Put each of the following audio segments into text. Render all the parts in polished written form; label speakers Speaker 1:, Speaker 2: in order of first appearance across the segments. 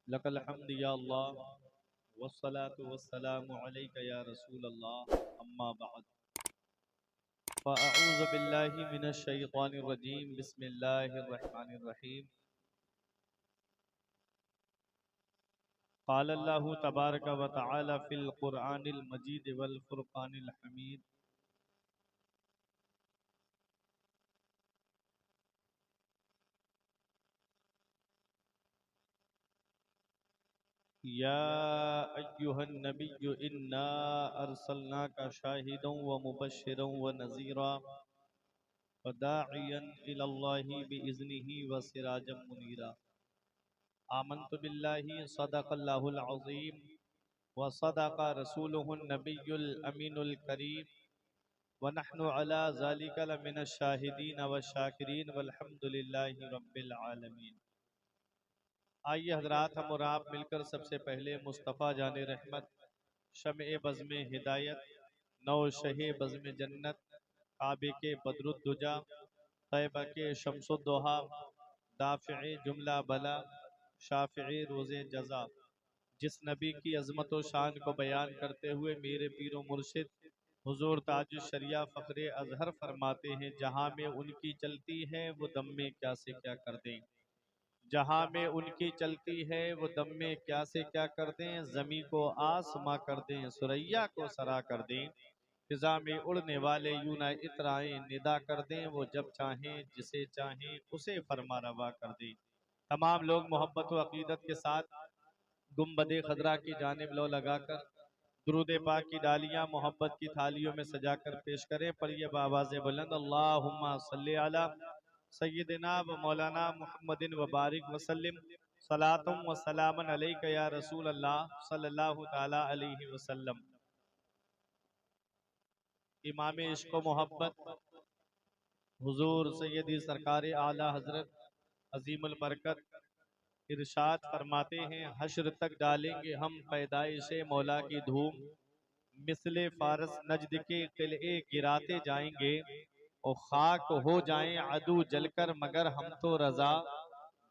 Speaker 1: लकल हम्द या अल्लाह वस्सलातु वस्सलामु अलैका या रसूल अल्लाह अम्मा बाद फ़अऊज़ु बिल्लाहि मिनश शैतानिर रजीम बिस्मिल्लाहिर रहमानिर रहीम क़ाल अल्लाहु तबारक व तआला फ़िल क़ुरआनिल मजीद वल फ़ुरक़ानिल हमीद या अय्युहन नबिय्यु इन्ना अरसलनाका शाहिदन व मुबश्शिरन व नज़ीरा व दाइयन इलल्लाहि बिइज़्निहि व सिराजम मुनीरा आमन्तु बिल्लाहि सदक़ल्लाहुल अज़ीम व सदक़ रसूलुहुन नबियुल अमीनुल करीम व नहनु अला ज़ालिका लमिनश शाहिदीन व शाकिरीन वल्हम्दुलिल्लाहि रब्बिल आलमीन। आइए हजरात, हम और आप मिलकर सबसे पहले मुस्तफ़ा जाने रहमत, शम्ए बज़्म हिदायत, नौ शहे बज़्म जन्नत, काबे के बदरुद्दुजा, तैबा के शम्सुद्दोहा, दाफ़िए जुमला बला, शाफ़िए रोज़े जज़ा, जिस नबी की अज़मत व शान को बयान करते हुए मेरे पीरो मुर्शिद हुज़ूर ताजुश शरिया फ़ख्रे अज़हर फरमाते हैं, जहाँ में उनकी चलती है वो दम में क्या से क्या कर दें। जहाँ में उनकी चलती है वो दम में क्या से क्या कर दें। ज़मी को आसमां कर दें, सुरैया को सरा कर दें। फिजा में उड़ने वाले यूं न इतराएं, निदा कर दें वो जब चाहें जिसे चाहें उसे फरमा रवा कर दें। तमाम लोग मोहब्बत व अकीदत के साथ गुम्बद खदरा की जानिब लो लगाकर दुरूद पाक की डालियाँ मोहब्बत की थालियों में सजाकर पेश करें। पर ये बावाज़ बुलंद अल्लाहुम्मा सल्ली अला सय्यिदिना व मौलाना मुहम्मदिन व बारिक वसल्लिम सलातुम व सलामन अलैका या रसूल अल्लाह सल्लल्लाहु ताला अलैहि वसल्लम। इमाम इश्क व मोहब्बत हुजूर सैयदी सरकार आला हजरत अजीमुल बरकत इरशाद फरमाते हैं, हश्र तक डालेंगे हम पैदाइशे मौला की धूम, मिसले फारस नजद के किले गिराते जाएंगे और खाक हो जाएं अदू जलकर मगर हम तो रजा,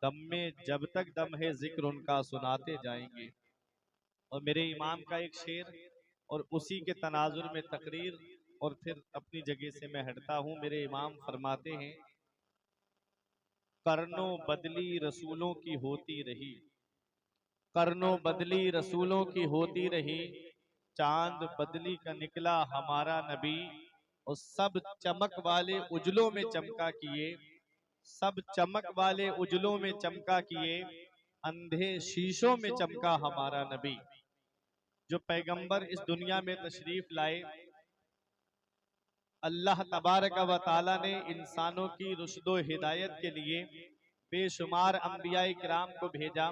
Speaker 1: दम में जब तक दम है जिक्र उनका सुनाते जाएंगे। और मेरे इमाम का एक शेर और उसी के तनाजुर में तकरीर, और फिर अपनी जगह से मैं हटता हूँ। मेरे इमाम फरमाते हैं, करनो बदली रसूलों की होती रही, करनो बदली रसूलों की होती रही, चांद बदली का निकला हमारा नबी, और सब चमक वाले उजलों में चमका किए, सब चमक वाले उजलों में चमका किए, अंधे शीशों में चमका हमारा नबी। जो पैगंबर इस दुनिया में तशरीफ लाए, अल्लाह तबारक व ताला ने इंसानों की रुश्दो हिदायत के लिए बेशुमार अंबिया किराम को भेजा।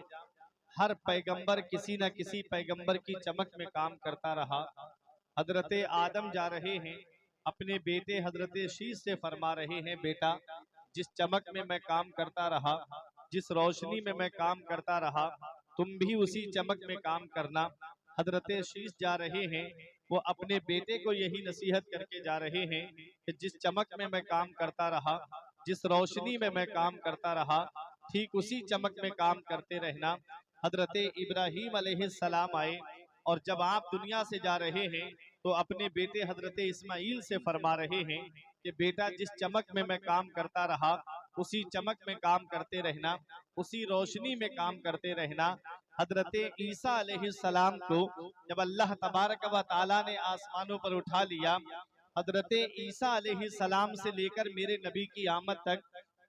Speaker 1: हर पैगंबर किसी न किसी पैगंबर की चमक में काम करता रहा। हजरत आदम जा रहे हैं, अपने बेटे हजरत शीश से फरमा रहे हैं, बेटा जिस चमक में मैं काम करता रहा, जिस रोशनी में मैं काम करता रहा, तुम भी उसी चमक में काम करना। हजरत शीश जा रहे हैं, वो अपने बेटे को यही नसीहत करके जा रहे हैं कि जिस चमक में मैं काम करता रहा, जिस रोशनी में मैं काम करता रहा, ठीक उसी चमक में काम करते रहना। हजरत इब्राहीम अलैहिस्सलाम आए, और जब आप दुनिया से जा रहे हैं तो अपने बेटे हजरत इस्माइल से फरमा रहे हैं कि बेटा जिस चमक में मैं काम करता रहा, उसी चमक में काम करते रहना, उसी रोशनी में काम करते रहना। हजरत ईसा अलैहिस्सलाम को जब अल्लाह तबारक व ताला ने आसमानों पर उठा लिया, हजरत ईसा अलैहिस्सलाम से लेकर मेरे नबी की आमद तक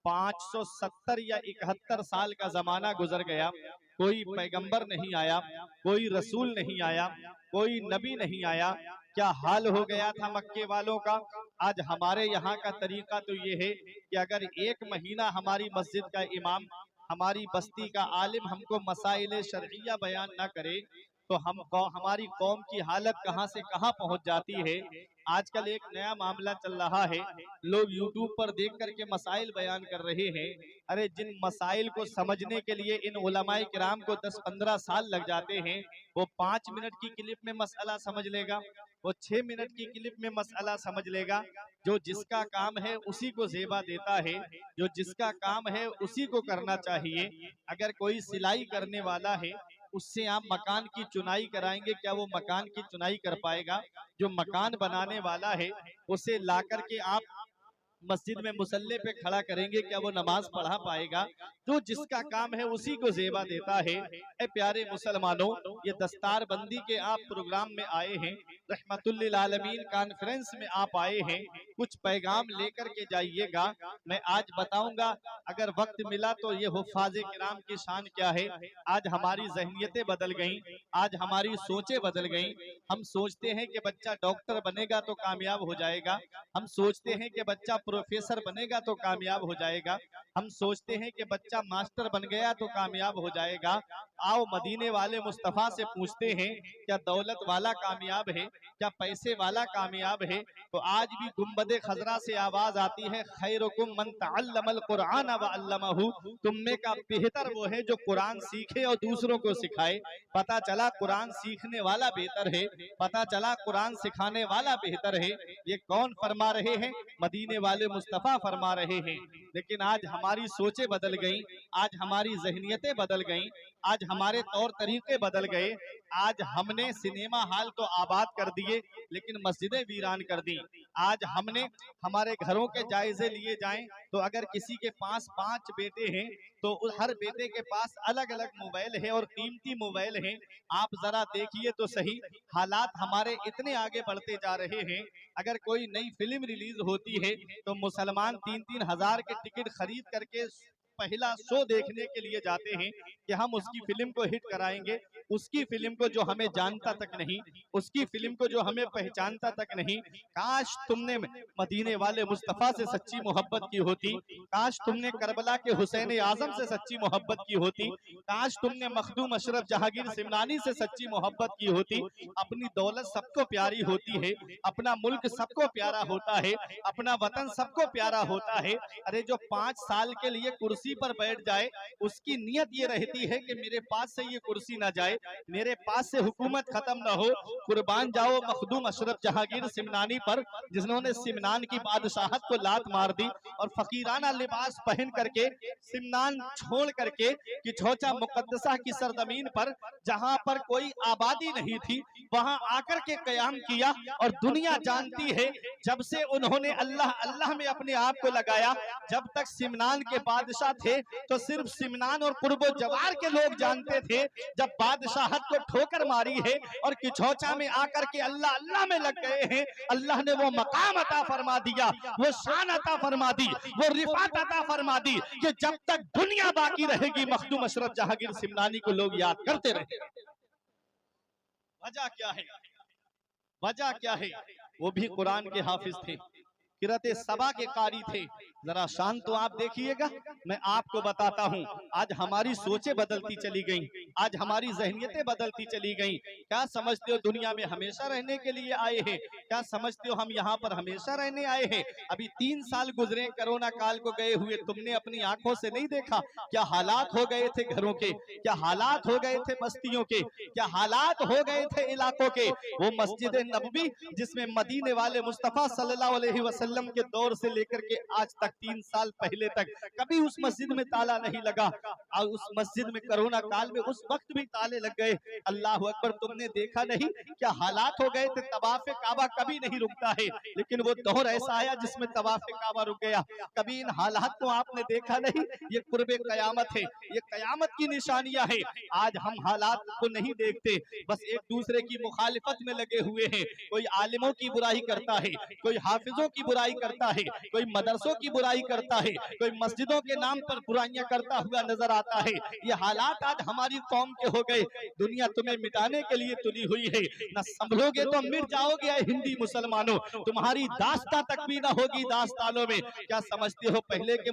Speaker 1: 570 या 71 साल का जमाना गुजर गया। कोई पैगंबर नहीं आया, कोई रसूल नहीं आया, कोई नबी नहीं आया। क्या हाल हो गया था मक्के वालों का। आज हमारे यहाँ का तरीका तो ये है कि अगर एक महीना हमारी मस्जिद का इमाम, हमारी बस्ती का आलिम हमको मसाइल शरइया बयान ना करे तो हमारी कौम की हालत कहाँ से कहाँ पहुँच जाती है। आजकल एक नया मामला चल रहा है, लोग यूट्यूब पर देख करके मसाइल बयान कर रहे हैं। अरे जिन मसाइल को समझने के लिए इन उलमाए किराम को 10-15 साल लग जाते हैं, वो 5 मिनट की क्लिप में मसला समझ लेगा, वो 6 मिनट की क्लिप में मसला समझ लेगा। जो जिसका काम है उसी को ज़ेबा देता है, जो जिसका काम है उसी को करना चाहिए। अगर कोई सिलाई करने वाला है, उससे आप मकान की चुनाई कराएंगे, क्या वो मकान की चुनाई कर पाएगा? जो मकान बनाने वाला है, उसे ला करके आप मस्जिद में मुसल्ले पे खड़ा करेंगे, क्या वो नमाज पढ़ा पाएगा? तो जिसका काम है उसी को ज़ेबा देता है। ए प्यारे मुसलमानों, ये दस्तार बंदी के आप प्रोग्राम में आए हैं, रहमतुल लिल आलमीन कॉन्फ्रेंस में आप आए हैं, कुछ पैगाम लेकर के जाइएगा। मैं आज बताऊंगा, अगर वक्त मिला तो ये हुफ़ाज़े किराम की शान क्या है। आज हमारी ज़हनियतें बदल गई, आज हमारी सोचें बदल गई। हम सोचते हैं कि बच्चा डॉक्टर बनेगा तो कामयाब हो जाएगा, हम सोचते हैं कि बच्चा प्रोफेसर बनेगा तो कामयाब हो जाएगा, हम सोचते हैं कि बच्चा मास्टर बन गया तो कामयाब हो जाएगा। आओ मदीने वाले मुस्तफ़ा से पूछते हैं, क्या दौलत वाला कामयाब है, क्या पैसे वाला कामयाब है? तो आज भी गुंबदे खजरा से आवाज आती है, खैरुकुम मन तअल्लमल कुरआन व अल्लमहु, तुम में का बेहतर वो है जो कुरान सीखे और दूसरों को सिखाए। पता चला कुरान सीखने वाला बेहतर है, पता चला कुरान सिखाने वाला बेहतर है। ये कौन फरमा रहे हैं? मदीने वाले मुस्तफ़ा फरमा रहे हैं। लेकिन आज हमारी सोचें बदल गई, आज हमारी ज़हनियतें बदल गई, आज हमारे तौर तरीके बदल गए। आज हमने सिनेमा हॉल तो आबाद कर दिए, लेकिन मस्जिदें वीरान कर दी। आज हमने हमारे घरों के जायजे लिए जाएं तो अगर किसी के पास 5 बेटे हैं तो हर बेटे के पास अलग अलग मोबाइल है और कीमती मोबाइल हैं। आप जरा देखिए तो सही, हालात हमारे इतने आगे बढ़ते जा रहे हैं। अगर कोई नई फिल्म रिलीज होती है तो मुसलमान 3-3 हजार के टिकट खरीद करके पहला शो देखने के लिए जाते हैं कि हम उसकी फिल्म को हिट कराएंगे, उसकी फिल्म को जो हमें जानता तक नहीं, उसकी फिल्म को जो हमें पहचानता तक नहीं। काश तुमने मदीने वाले मुस्तफ़ा से सच्ची मोहब्बत की होती, काश तुमने करबला के हुसैन आजम से सच्ची मोहब्बत की होती, काश तुमने मखदूम अशरफ जहांगीर सिमनानी से सच्ची मोहब्बत की होती। अपनी दौलत सबको प्यारी होती है, अपना मुल्क सबको प्यारा होता है, अपना वतन सबको प्यारा होता है। अरे जो 5 साल के लिए कुर्सी पर बैठ जाए, उसकी नियत ये रहती है कि मेरे पास से ये कुर्सी ना जाए, मेरे पास से हुकूमत खत्म ना हो। कुर्बान जाओ मखदूम अशरफ जहांगीर सिमनानी पर, जिन्होंने सिमनान की बादशाहत को लात मार दी और फकीराना लिबास पहन करके सिमनान छोड़ करके कि छोचा मुकद्दसा की सरजमीन पर, जहां पर कोई आबादी नहीं थी, वहां आकर के कयाम किया। और दुनिया जानती है, जब से उन्होंने अल्लाह अल्लाह में अपने आप को लगाया, जब तक सिमनान के बादशाह थे तो सिर्फ सिमनान और कुर्बो जवार के लोग जानते थे। जब बादशाहत को ठोकर मारी है और किछोचा में आकर के अल्लाह अल्लाह में लग गए हैं, अल्लाह ने वो मकाम अता फरमा दिया, वो शान अता फरमा दी, वो रिफात अता फरमा दी कि जब तक दुनिया बाकी रहेगी मखदूम अशरफ जहांगीर सिमनानी को लोग याद करते रहे। वजह क्या है? वजह क्या है? वो भी कुरान के हाफिज थे, किरते सबा के कारी थे। जरा शान तो आप देखिएगा, मैं आपको बताता हूँ। आज हमारी सोचें बदलती चली गई, आज हमारी ज़हनियतें बदलती चली गई। क्या समझते हो दुनिया में हमेशा रहने के लिए आए हैं? क्या समझते हो हम यहाँ पर हमेशा रहने आए हैं? अभी 3 साल गुजरे कोरोना काल को गए हुए, तुमने अपनी आंखों से नहीं देखा क्या हालात हो गए थे घरों के, क्या हालात हो गए थे बस्तियों के, क्या हालात हो गए थे इलाकों के। वो मस्जिद नबवी जिसमें मदीने वाले मुस्तफ़ा सल्लल्लाहु अलैहि वसल्लम के दौर से लेकर के आज तक 3 साल पहले तक कभी उस मस्जिद में ताला नहीं लगा, और उस मस्जिद में कोरोना काल में उस वक्त भी ताले लग गए। अल्लाह अकबर, तुमने देखा नहीं क्या हालात हो गए थे? तवाफ़े काबा कभी नहीं रुकता है, लेकिन वो दौर ऐसा आया जिसमें तवाफ़े काबा रुक गया। कभी इन हालात को आपने देखा नहीं? ये कुर्बे कयामत है, ये कयामत की निशानियां है। आज हम हालात को नहीं देखते, बस एक दूसरे की मुखालिफत में लगे हुए हैं। कोई आलिमों की बुराई करता है, कोई हाफिजों की बुराई करता है, कोई मदरसों की बुराई करता है, कोई मस्जिदों के नाम पर बुराइयां करता हुआ नजर आता है। ये हालात आज हमारी कौम के हो गए। दुनिया तुम्हें मिटाने के लिए तुली हुई है, न संभलोगे तो मिट जाओगे हिंदी मुसलमानों, तुम्हारी दास्तां तक भी ना होगी दास्तानों में। क्या समझते हो पहले के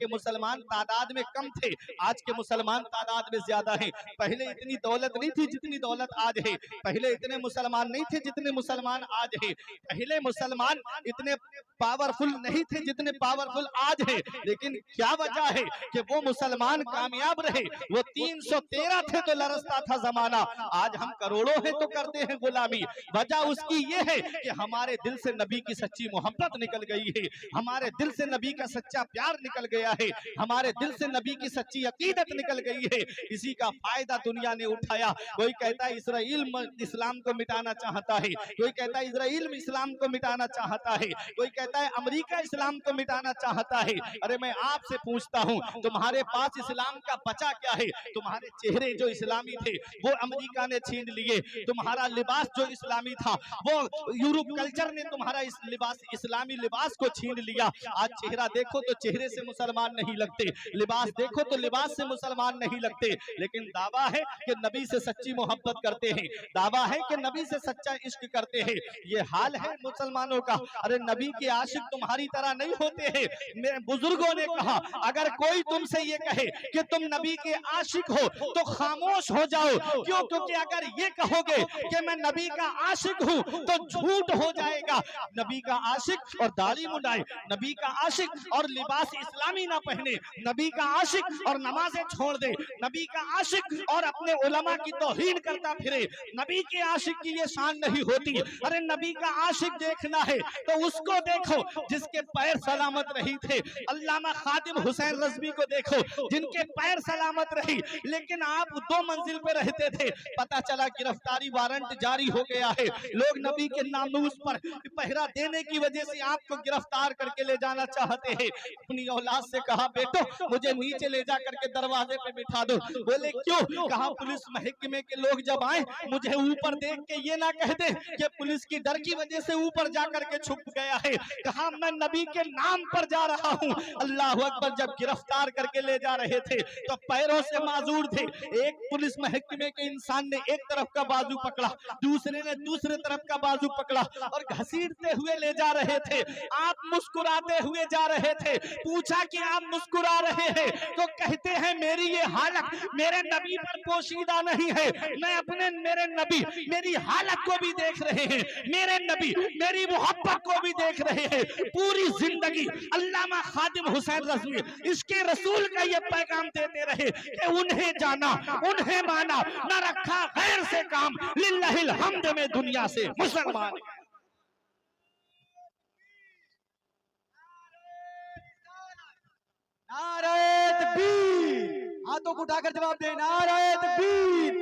Speaker 1: मुसलमान तादाद में कम थे, आज के मुसलमान तादाद में ज्यादा हैं। पहले इतनी दौलत नहीं थी जितनी दौलत आज है, पहले इतने मुसलमान नहीं थे जितने मुसलमान आज है, पहले मुसलमान इतने पावरफुल नहीं थे जितने पावरफुल आज है। लेकिन क्या वजह है कि वो मुसलमान कामयाब रहे? वो 313 थे तो लरसता था जमाना, आज हम करोड़ों हैं तो करते हैं गुलामी। वजह उसकी उसकी ये है कि हमारे दिल से नबी की सच्ची मोहब्बत निकल गई है, हमारे दिल से नबी का सच्चा प्यार निकल गया है, हमारे दिल से नबी की सच्ची अकीदत निकल गई है। इसी का फायदा दुनिया ने उठाया। कोई कहता है इसराइल इस्लाम को मिटाना चाहता है, कोई कहता है इसराइल इस्लाम को मिटाना चाहता है, कोई कहता है अमेरिका इस्लाम को मिटाना चाहता है। अरे मैं आपसे पूछता हूँ, तुम्हारे पास इस्लाम का बचा क्या है? तुम्हारे चेहरे जो इस्लामी थे वो अमेरिका ने छीन लिए, तुम्हारा लिबास जो इस्लामी था वो यूरोप कल्चर ने तुम्हारा इस लिबास इस्लामी लिबास को छीन लिया। आज चेहरा देखो तो चेहरे से मुसलमान नहीं लगते, लिबास देखो तो लिबास से मुसलमान नहीं लगते, लेकिन दावा है कि नबी से सच्ची मोहब्बत करते हैं, दावा है कि नबी से सच्चा इश्क करते हैं। ये हाल है मुसलमानों का। अरे नबी के आशिक तुम्हारी तरह नहीं होते हैं। मेरे बुजुर्गों ने कहा अगर कोई तुमसे ये कहे कि तुम नबी के आशिक हो तो खामोश हो जाओ। क्यों? क्योंकि अगर ये कहोगे कि मैं नबी का आशिक हूँ तो झूठ हो जाएगा। नबी का आशिक और दाढ़ी मुंडाए, नबी का आशिक और लिबास इस्लामी ना पहने, नबी का आशिक और नमाजें छोड़ दे, नबी का आशिक और अपने उलमा की तौहीन करता फिरे, नबी के आशिक की ये शान नहीं होती। अरे नबी का आशिक देखना है तो उसको देखो जिसके पैर सलामत रही थे। अल्लामा खादिम हुसैन रज़वी को देखो जिनके पैर सलामत रही, लेकिन आप 2 मंजिल पे रहते थे, पता चला गिरफ्तारी वारंट जारी हो गया है। लोग नबी के नामूस पर पहरा देने की वजह से आपको गिरफ्तार करके ले जाना चाहते हैं। अपनी औलाद से कहा बेटो मुझे नीचे ले जा करके दरवाजे पे बिठा दो। बोले क्यों? कहा पुलिस महकमे के लोग जब आए मुझे ऊपर देख के ये ना कह दे कि पुलिस की डर की वजह से ऊपर जा करके छुप गया है। कहा मैं नबी के नाम पर जा रहा हूँ। अल्लाह अकबर। जब गिरफ्तार करके ले जा रहे थे तो पैरों से माजूर थे। एक पुलिस महकमे के इंसान ने एक तरफ का बाजू पकड़ा, दूसरे ने दूसरे तरफ का बाजू पकड़ा और घसीटते हुए ले जा रहे थे। आप मुस्कुराते हुए जा रहे थे। पूछा कि आप मुस्कुरा रहे हैं तो कहते हैं मेरी ये हालत मेरे नबी पर पोशीदा नहीं है, मैं अपने मेरे नबी मेरी हालत को भी देख रहे हैं, मेरे नबी मेरी मोहब्बत को भी देख रहे हैं। पूरी जिंदगी अल्लामा खादिम हुसैन रज़वी इसके रसूल का ये पैगाम देते रहे कि उन्हें जाना उन्हें माना, न रखा गैर से काम, लिल्लाहिल हम्द में दुनिया से मुसलमान।
Speaker 2: नारे तकबीर, हाथों को उठाकर जवाब दे। नारे तकबीर,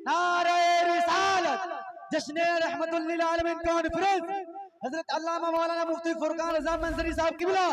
Speaker 2: नारे रिसालत। जश्न रहमतुल लिल आलमीन कॉन्फ्रेंस हजरत अल्लामा मौलाना मुफ्ती फुरकान रज़ा मंजरी साहब किबला।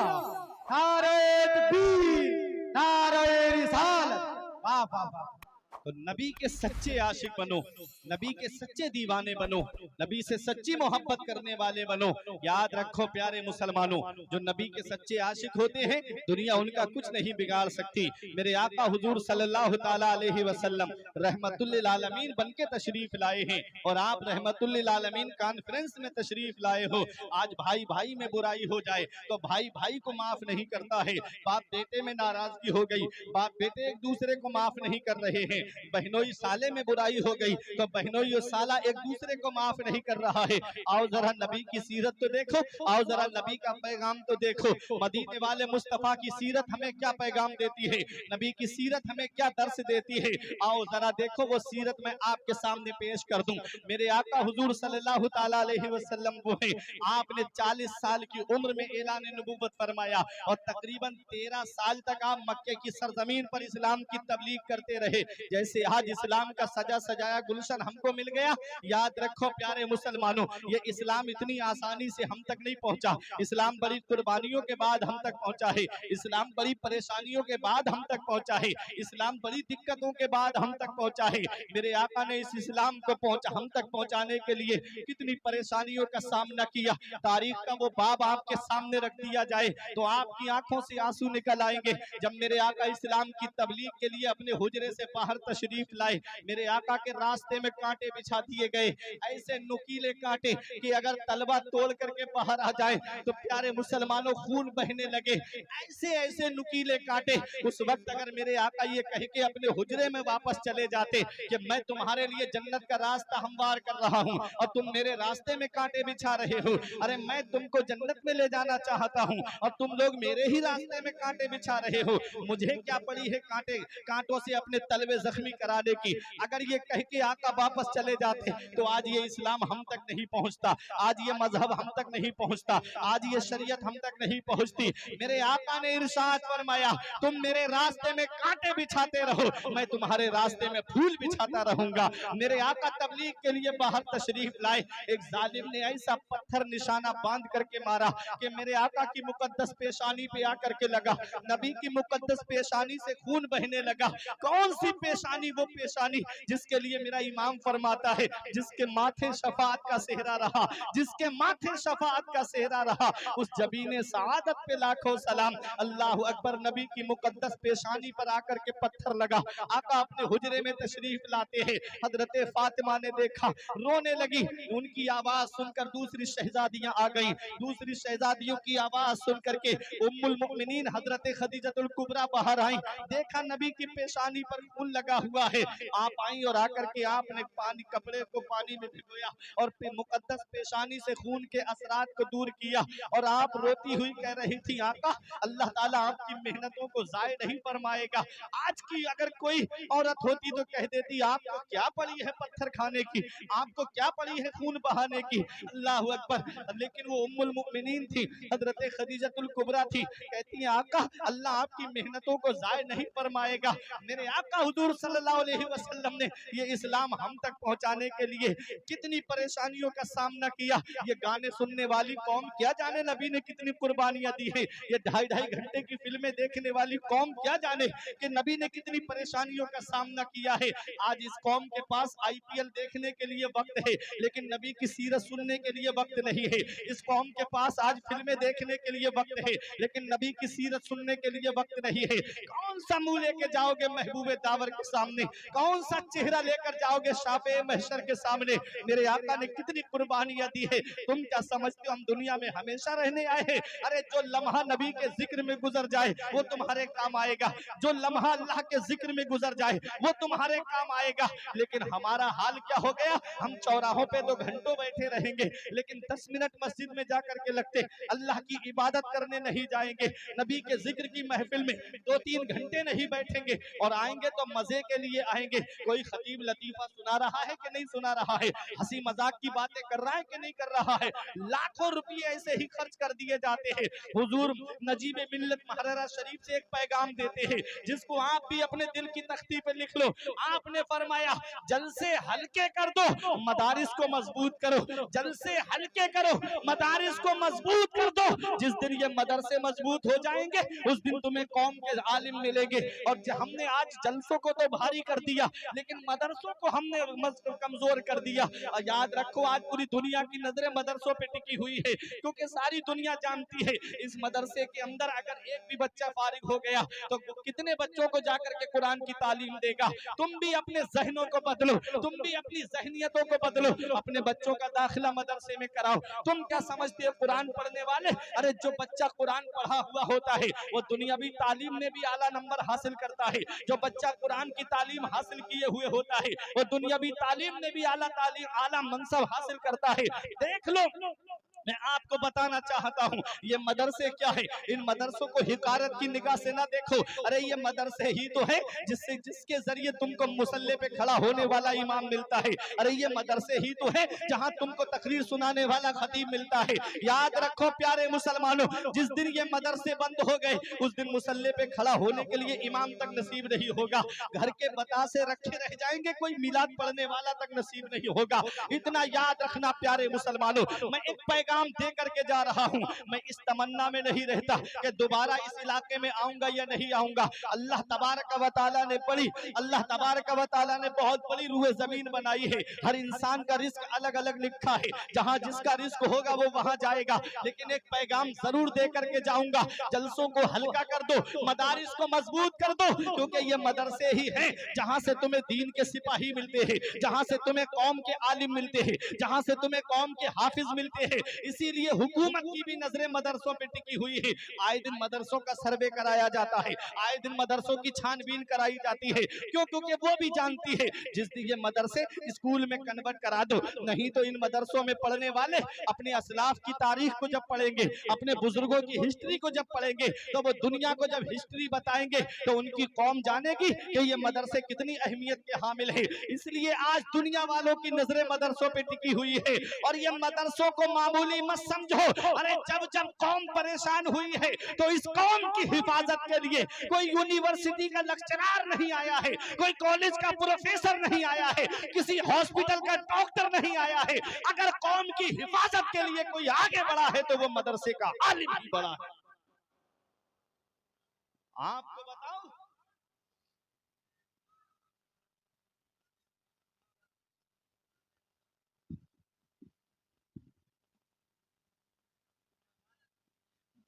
Speaker 2: नारे तकबीर, नारे रिसालत। वाह वाह वाह।
Speaker 1: तो नबी के सच्चे आशिक बनो, नबी के सच्चे दीवाने बनो, नबी से सच्ची मोहब्बत करने वाले बनो। याद रखो प्यारे मुसलमानों, जो नबी के सच्चे आशिक होते हैं दुनिया उनका कुछ नहीं बिगाड़ सकती। मेरे आका हुजूर सल्लल्लाहु ताला अलैहि वसल्लम रहमतुल लिल आलमीन बनके तशरीफ लाए हैं और आप रहमतुल लिल आलमीन कॉन्फ्रेंस में तशरीफ लाए हो। आज भाई भाई में बुराई हो जाए तो भाई भाई को माफ नहीं करता है, बाप बेटे में नाराजगी हो गई, बाप बेटे एक दूसरे को माफ नहीं कर रहे हैं, बहनोई साले में बुराई हो गई तो बहनोई और साला एक दूसरे को माफ नहीं कर रहा है। आओ जरा नबी की सीरत तो देखो, आओ जरा नबी का पैगाम तो देखो। मदीने वाले मुस्तफा की सीरत हमें क्या पैगाम देती है, नबी की सीरत हमें क्या दर्श देती है। आओ जरा देखो वो सीरत मैं आपके सामने पेश कर दूं। मेरे आका हुजूर सल्लल्लाहु ताला अलैहि वसल्लम वो है, आपने 40 साल की उम्र में ऐलान नबूवत फरमाया और तकरीबन 13 साल तक आप मक्के की सरजमीन पर इस्लाम की तबलीग करते रहे। जैसे आज इस्लाम का सजा सजाया गुलशन हमको मिल गया, याद रखो प्यारे मुसलमानों ये इस्लाम इतनी आसानी से हम तक नहीं पहुंचा। इस्लाम बड़ी कुर्बानियों के बाद हम तक पहुंचा है, इस्लाम बड़ी परेशानियों के बाद हम तक पहुंचा है, इस्लाम बड़ी दिक्कतों के बाद हम तक पहुंचा है। मेरे आका ने इस इस्लाम को हम तक पहुंचाने के लिए कितनी परेशानियों का सामना किया। तारीख का वो बाब आपके सामने रख दिया जाए तो आपकी आंखों से आंसू निकल आएंगे। जब मेरे आका इस्लाम की तबलीग के लिए अपने हुजरे से बाहर तशरीफ लाए, मेरे आका के रास्ते में कांटे बिछा दिए गए, ऐसे नुकीले कांटे कि अगर तलवा तोड़ करके बाहर आ जाए तो प्यारे मुसलमानों खून बहने लगे। ऐसे ऐसे नुकीले कांटे। उस वक्त अगर मेरे आका ये कह के अपने हुजरे में वापस चले जाते कि मैं तुम्हारे लिए जन्नत का रास्ता हमवार कर रहा हूँ और तुम मेरे रास्ते में कांटे बिछा रहे हो, अरे मैं तुमको जन्नत में ले जाना चाहता हूँ और तुम लोग मेरे ही रास्ते में कांटे बिछा रहे हो, मुझे क्या पड़ी है कांटे कांटों से अपने तलवे जख्मी कराने की। अगर ये कह के आका वापस चले जाते तो आज ये इस्लाम हम तक नहीं पहुंचता, आज ये मजहब हम तक नहीं पहुंचता, आज ये शरीयत हम तक नहीं पहुंचती। मेरे आका ने इरशाद फरमाया, तुम मेरे रास्ते में कांटे बिछाते रहो, मैं तुम्हारे रास्ते में फूल बिछाता रहूंगा। मेरे आका तबलीग के लिए बाहर तशरीफ लाए, एक जालिम ने ऐसा पत्थर निशाना बांध करके मारा कि मेरे आका की मुकद्दस पेशानी पे आकर के लगा। नबी की मुकद्दस पेशानी से खून बहने लगा। कौन सी पेशानी? वो पेशानी जिसके लिए मेरा इमाम फरमाता है, जिसके माथे शफाअत का सेहरा रहा, जिसके माथे शफाअत का सेहरा रहा, उस जबीने सआदत पे लाखों सलाम। अल्लाह अकबर। नबी की मुकद्दस पेशानी पर आकर के पत्थर लगा। आका अपने हुजरे में तशरीफ लाते हैं। हजरत फातिमा ने देखा, रोने लगी। उनकी आवाज सुनकर दूसरी शहजादियां आ गईं। दूसरी शहजादियों की आवाज सुन करके उम्मुल मुमिनीन हजरत खदीजतुल कुबरा बाहर आई। देखा नबी की पेशानी पर खून लगा हुआ है। आप आई और आकर के आपने पानी, कपड़े को पानी में भिगोया और मुकद्दस पेशानी से खून के असरात को दूर किया। और आप रोती हुई कह रही थी, आका अल्लाह ताला आपकी मेहनतों को जाय नहीं फरमाएगा। आज की अगर कोई औरत होती तो कह देती, आपको क्या पड़ी है पत्थर खाने की, आपको क्या पड़ी है खून बहाने की। अल्लाह अकबर। लेकिन वो उम्मुल मुमिनीन थी, हजरत खदीजतुल कुबरा थी। कहती है, आका अल्लाह आपकी मेहनतों को जाय नहीं फरमाएगा। मेरे आका हुजूर सल्लल्लाहु अलैहि वसल्लम ने ये इस्लाम हम तक पहुंचाने के लिए कितनी परेशानियों का सामना किया। ये गाने सुनने वाली कौम क्या जाने नबी ने कितनी कुर्बानियां दी है। ये 2.5 घंटे की फिल्में देखने वाली कौम क्या जाने कि नबी ने कितनी परेशानियों का सामना किया है। आज इस कौम के पास IPL देखने के लिए वक्त है, लेकिन नबी की सीरत सुनने के लिए वक्त नहीं है। इस कौम के पास आज फिल्में देखने के लिए वक्त है, लेकिन नबी की सीरत सुनने के लिए वक्त नहीं है। कौन सा मुंह लेके जाओगे महबूबे दावर के सामने, कौन सा चेहरा लेकर जाओगे शाफे महशर के सामने। मेरे आका ने कितनी कुर्बानियां दी है। तुम क्या समझते हो हम दुनिया में हमेशा रहने आए हैं? अरे जो लम्हा नबी के जिक्र में गुजर जाए वो तुम्हारे काम आएगा, जो लम्हा अल्लाह के जिक्र में गुजर जाए वो तुम्हारे काम आएगा। लेकिन हमारा हाल क्या हो गया? हम चौराहों पे तो घंटों बैठे रहेंगे, लेकिन 10 मिनट मस्जिद में जाकर के लगते अल्लाह की इबादत करने नहीं जाएंगे। नबी के जिक्र की महफिल में 2-3 घंटे नहीं बैठेंगे, और आएंगे तो मजे के लिए आएंगे। कोई खतीब लतीफा सुना रहा है कि नहीं सुना रहा है, हंसी मजाक की बातें कर रहा है कि नहीं कर रहा है। लाखों रुपये ऐसे ही खर्च कर दिए जाते हैं। हुजूर नजीब मिल्लत महरारा शरीफ से एक पैगाम देते हैं, जिसको आप भी अपने दिल की तख्ती पे लिख लो। आपने फरमाया, जलसे हल्के कर दो, मदारिस को मजबूत करो। जलसे हल्के करो, मदारिस को मजबूत कर दो। जिस दिन ये मदरसे मजबूत हो जाएंगे उस दिन तुम्हें कौम के आलिम मिलेंगे। और हमने आज जलसों को तो भारी कर दिया, लेकिन मदरसों को हमने कमजोर कर दिया। और याद रखो, आज पूरी दुनिया की नजरें मदरसों पे टिकी हुई है, क्योंकि सारी दुनिया जानती है इस मदरसे के अंदर अगर एक भी बच्चा फारिग हो गया तो कितने बच्चों को जाकर के कुरान की तालीम देगा। तुम भी अपने जहनों को बदलो, तुम भी अपनी जहनियतों को बदलो, अपने बच्चों का दाखिला मदरसे में कराओ। तुम क्या समझते हो कुरान पढ़ने वाले? अरे जो बच्चा कुरान पढ़ा हुआ होता है वो दुनियावी तालीम में भी आला नंबर हासिल करता है। जो बच्चा कुरान की तालीम हासिल किए हुए होता है वो दुनियावी तालीम में भी आला मनसब हासिल करता है। देख लो, मैं आपको बताना चाहता हूँ ये मदरसे क्या है। इन मदरसों को हिकारत की निगाह से ना देखो। अरे ये मदरसे ही तो है जिसके जरिए तुमको मुसल्ले पे खड़ा होने वाला इमाम मिलता है। अरे ये मदरसे ही तो है जहाँ तुमको तकरीर सुनाने वाला खतीब मिलता है। याद रखो प्यारे मुसलमानों, जिस दिन ये मदरसे बंद हो गए उस दिन मुसल्ले पे खड़ा होने के लिए इमाम तक नसीब नहीं होगा। घर के बतासे रखे रह जाएंगे, कोई मिलाद पढ़ने वाला तक नसीब नहीं होगा। इतना याद रखना प्यारे मुसलमानों। मैं एक पैगाम दे करके जा रहा हूँ। मैं इस तमन्ना में नहीं रहता कि दोबारा इस इलाके में आऊंगा या नहीं आऊंगा। अल्लाह तबारक व तआला ने अल्लाह तबारक व तआला ने बहुत बड़ी रूह जमीन बनाई है। हर इंसान का रिस्क अलग अलग लिखा है, जहाँ जिसका रिस्क होगा वो वहां जाएगा। लेकिन एक पैगाम जरूर दे करके जाऊंगा, जलसों को हल्का कर दो, मदारिस को मजबूत कर दो, क्योंकि ये मदरसे ही हैं जहाँ से तुम्हें दीन के सिपाही मिलते हैं, जहाँ से तुम्हें कौम के आलिम मिलते हैं, जहाँ से तुम्हें कौम के हाफिज मिलते हैं। इसीलिए हुकूमत की भी नजरें मदरसों पे टिकी हुई है। आए दिन मदरसों का सर्वे कराया जाता है, आए दिन मदरसों की छानबीन कराई जाती है। क्यों? क्योंकि वो भी जानती है जिस दिन ये मदरसे स्कूल में कन्वर्ट करा दो, नहीं तो इन मदरसों में पढ़ने वाले अपने असलाफ की तारीख को जब पढ़ेंगे, अपने बुजुर्गों की हिस्ट्री को जब पढ़ेंगे, तो वो दुनिया को जब हिस्ट्री बताएंगे तो उनकी कौम जानेगी कि ये मदरसे कितनी अहमियत के हामिल है। इसलिए आज दुनिया वालों की नजरें मदरसों पे टिकी हुई है। और ये मदरसों को मामूली मत समझो। अरे जब जब कौम परेशान हुई है तो इस कौम की हिफाजत के लिए कोई यूनिवर्सिटी का लेक्चरर नहीं आया है, कोई कॉलेज का प्रोफेसर नहीं आया है, किसी हॉस्पिटल का डॉक्टर नहीं आया है। अगर कौम की हिफाजत के लिए कोई आगे बढ़ा है तो वो मदरसे का आलिम ही बड़ा है। आपको बताओ,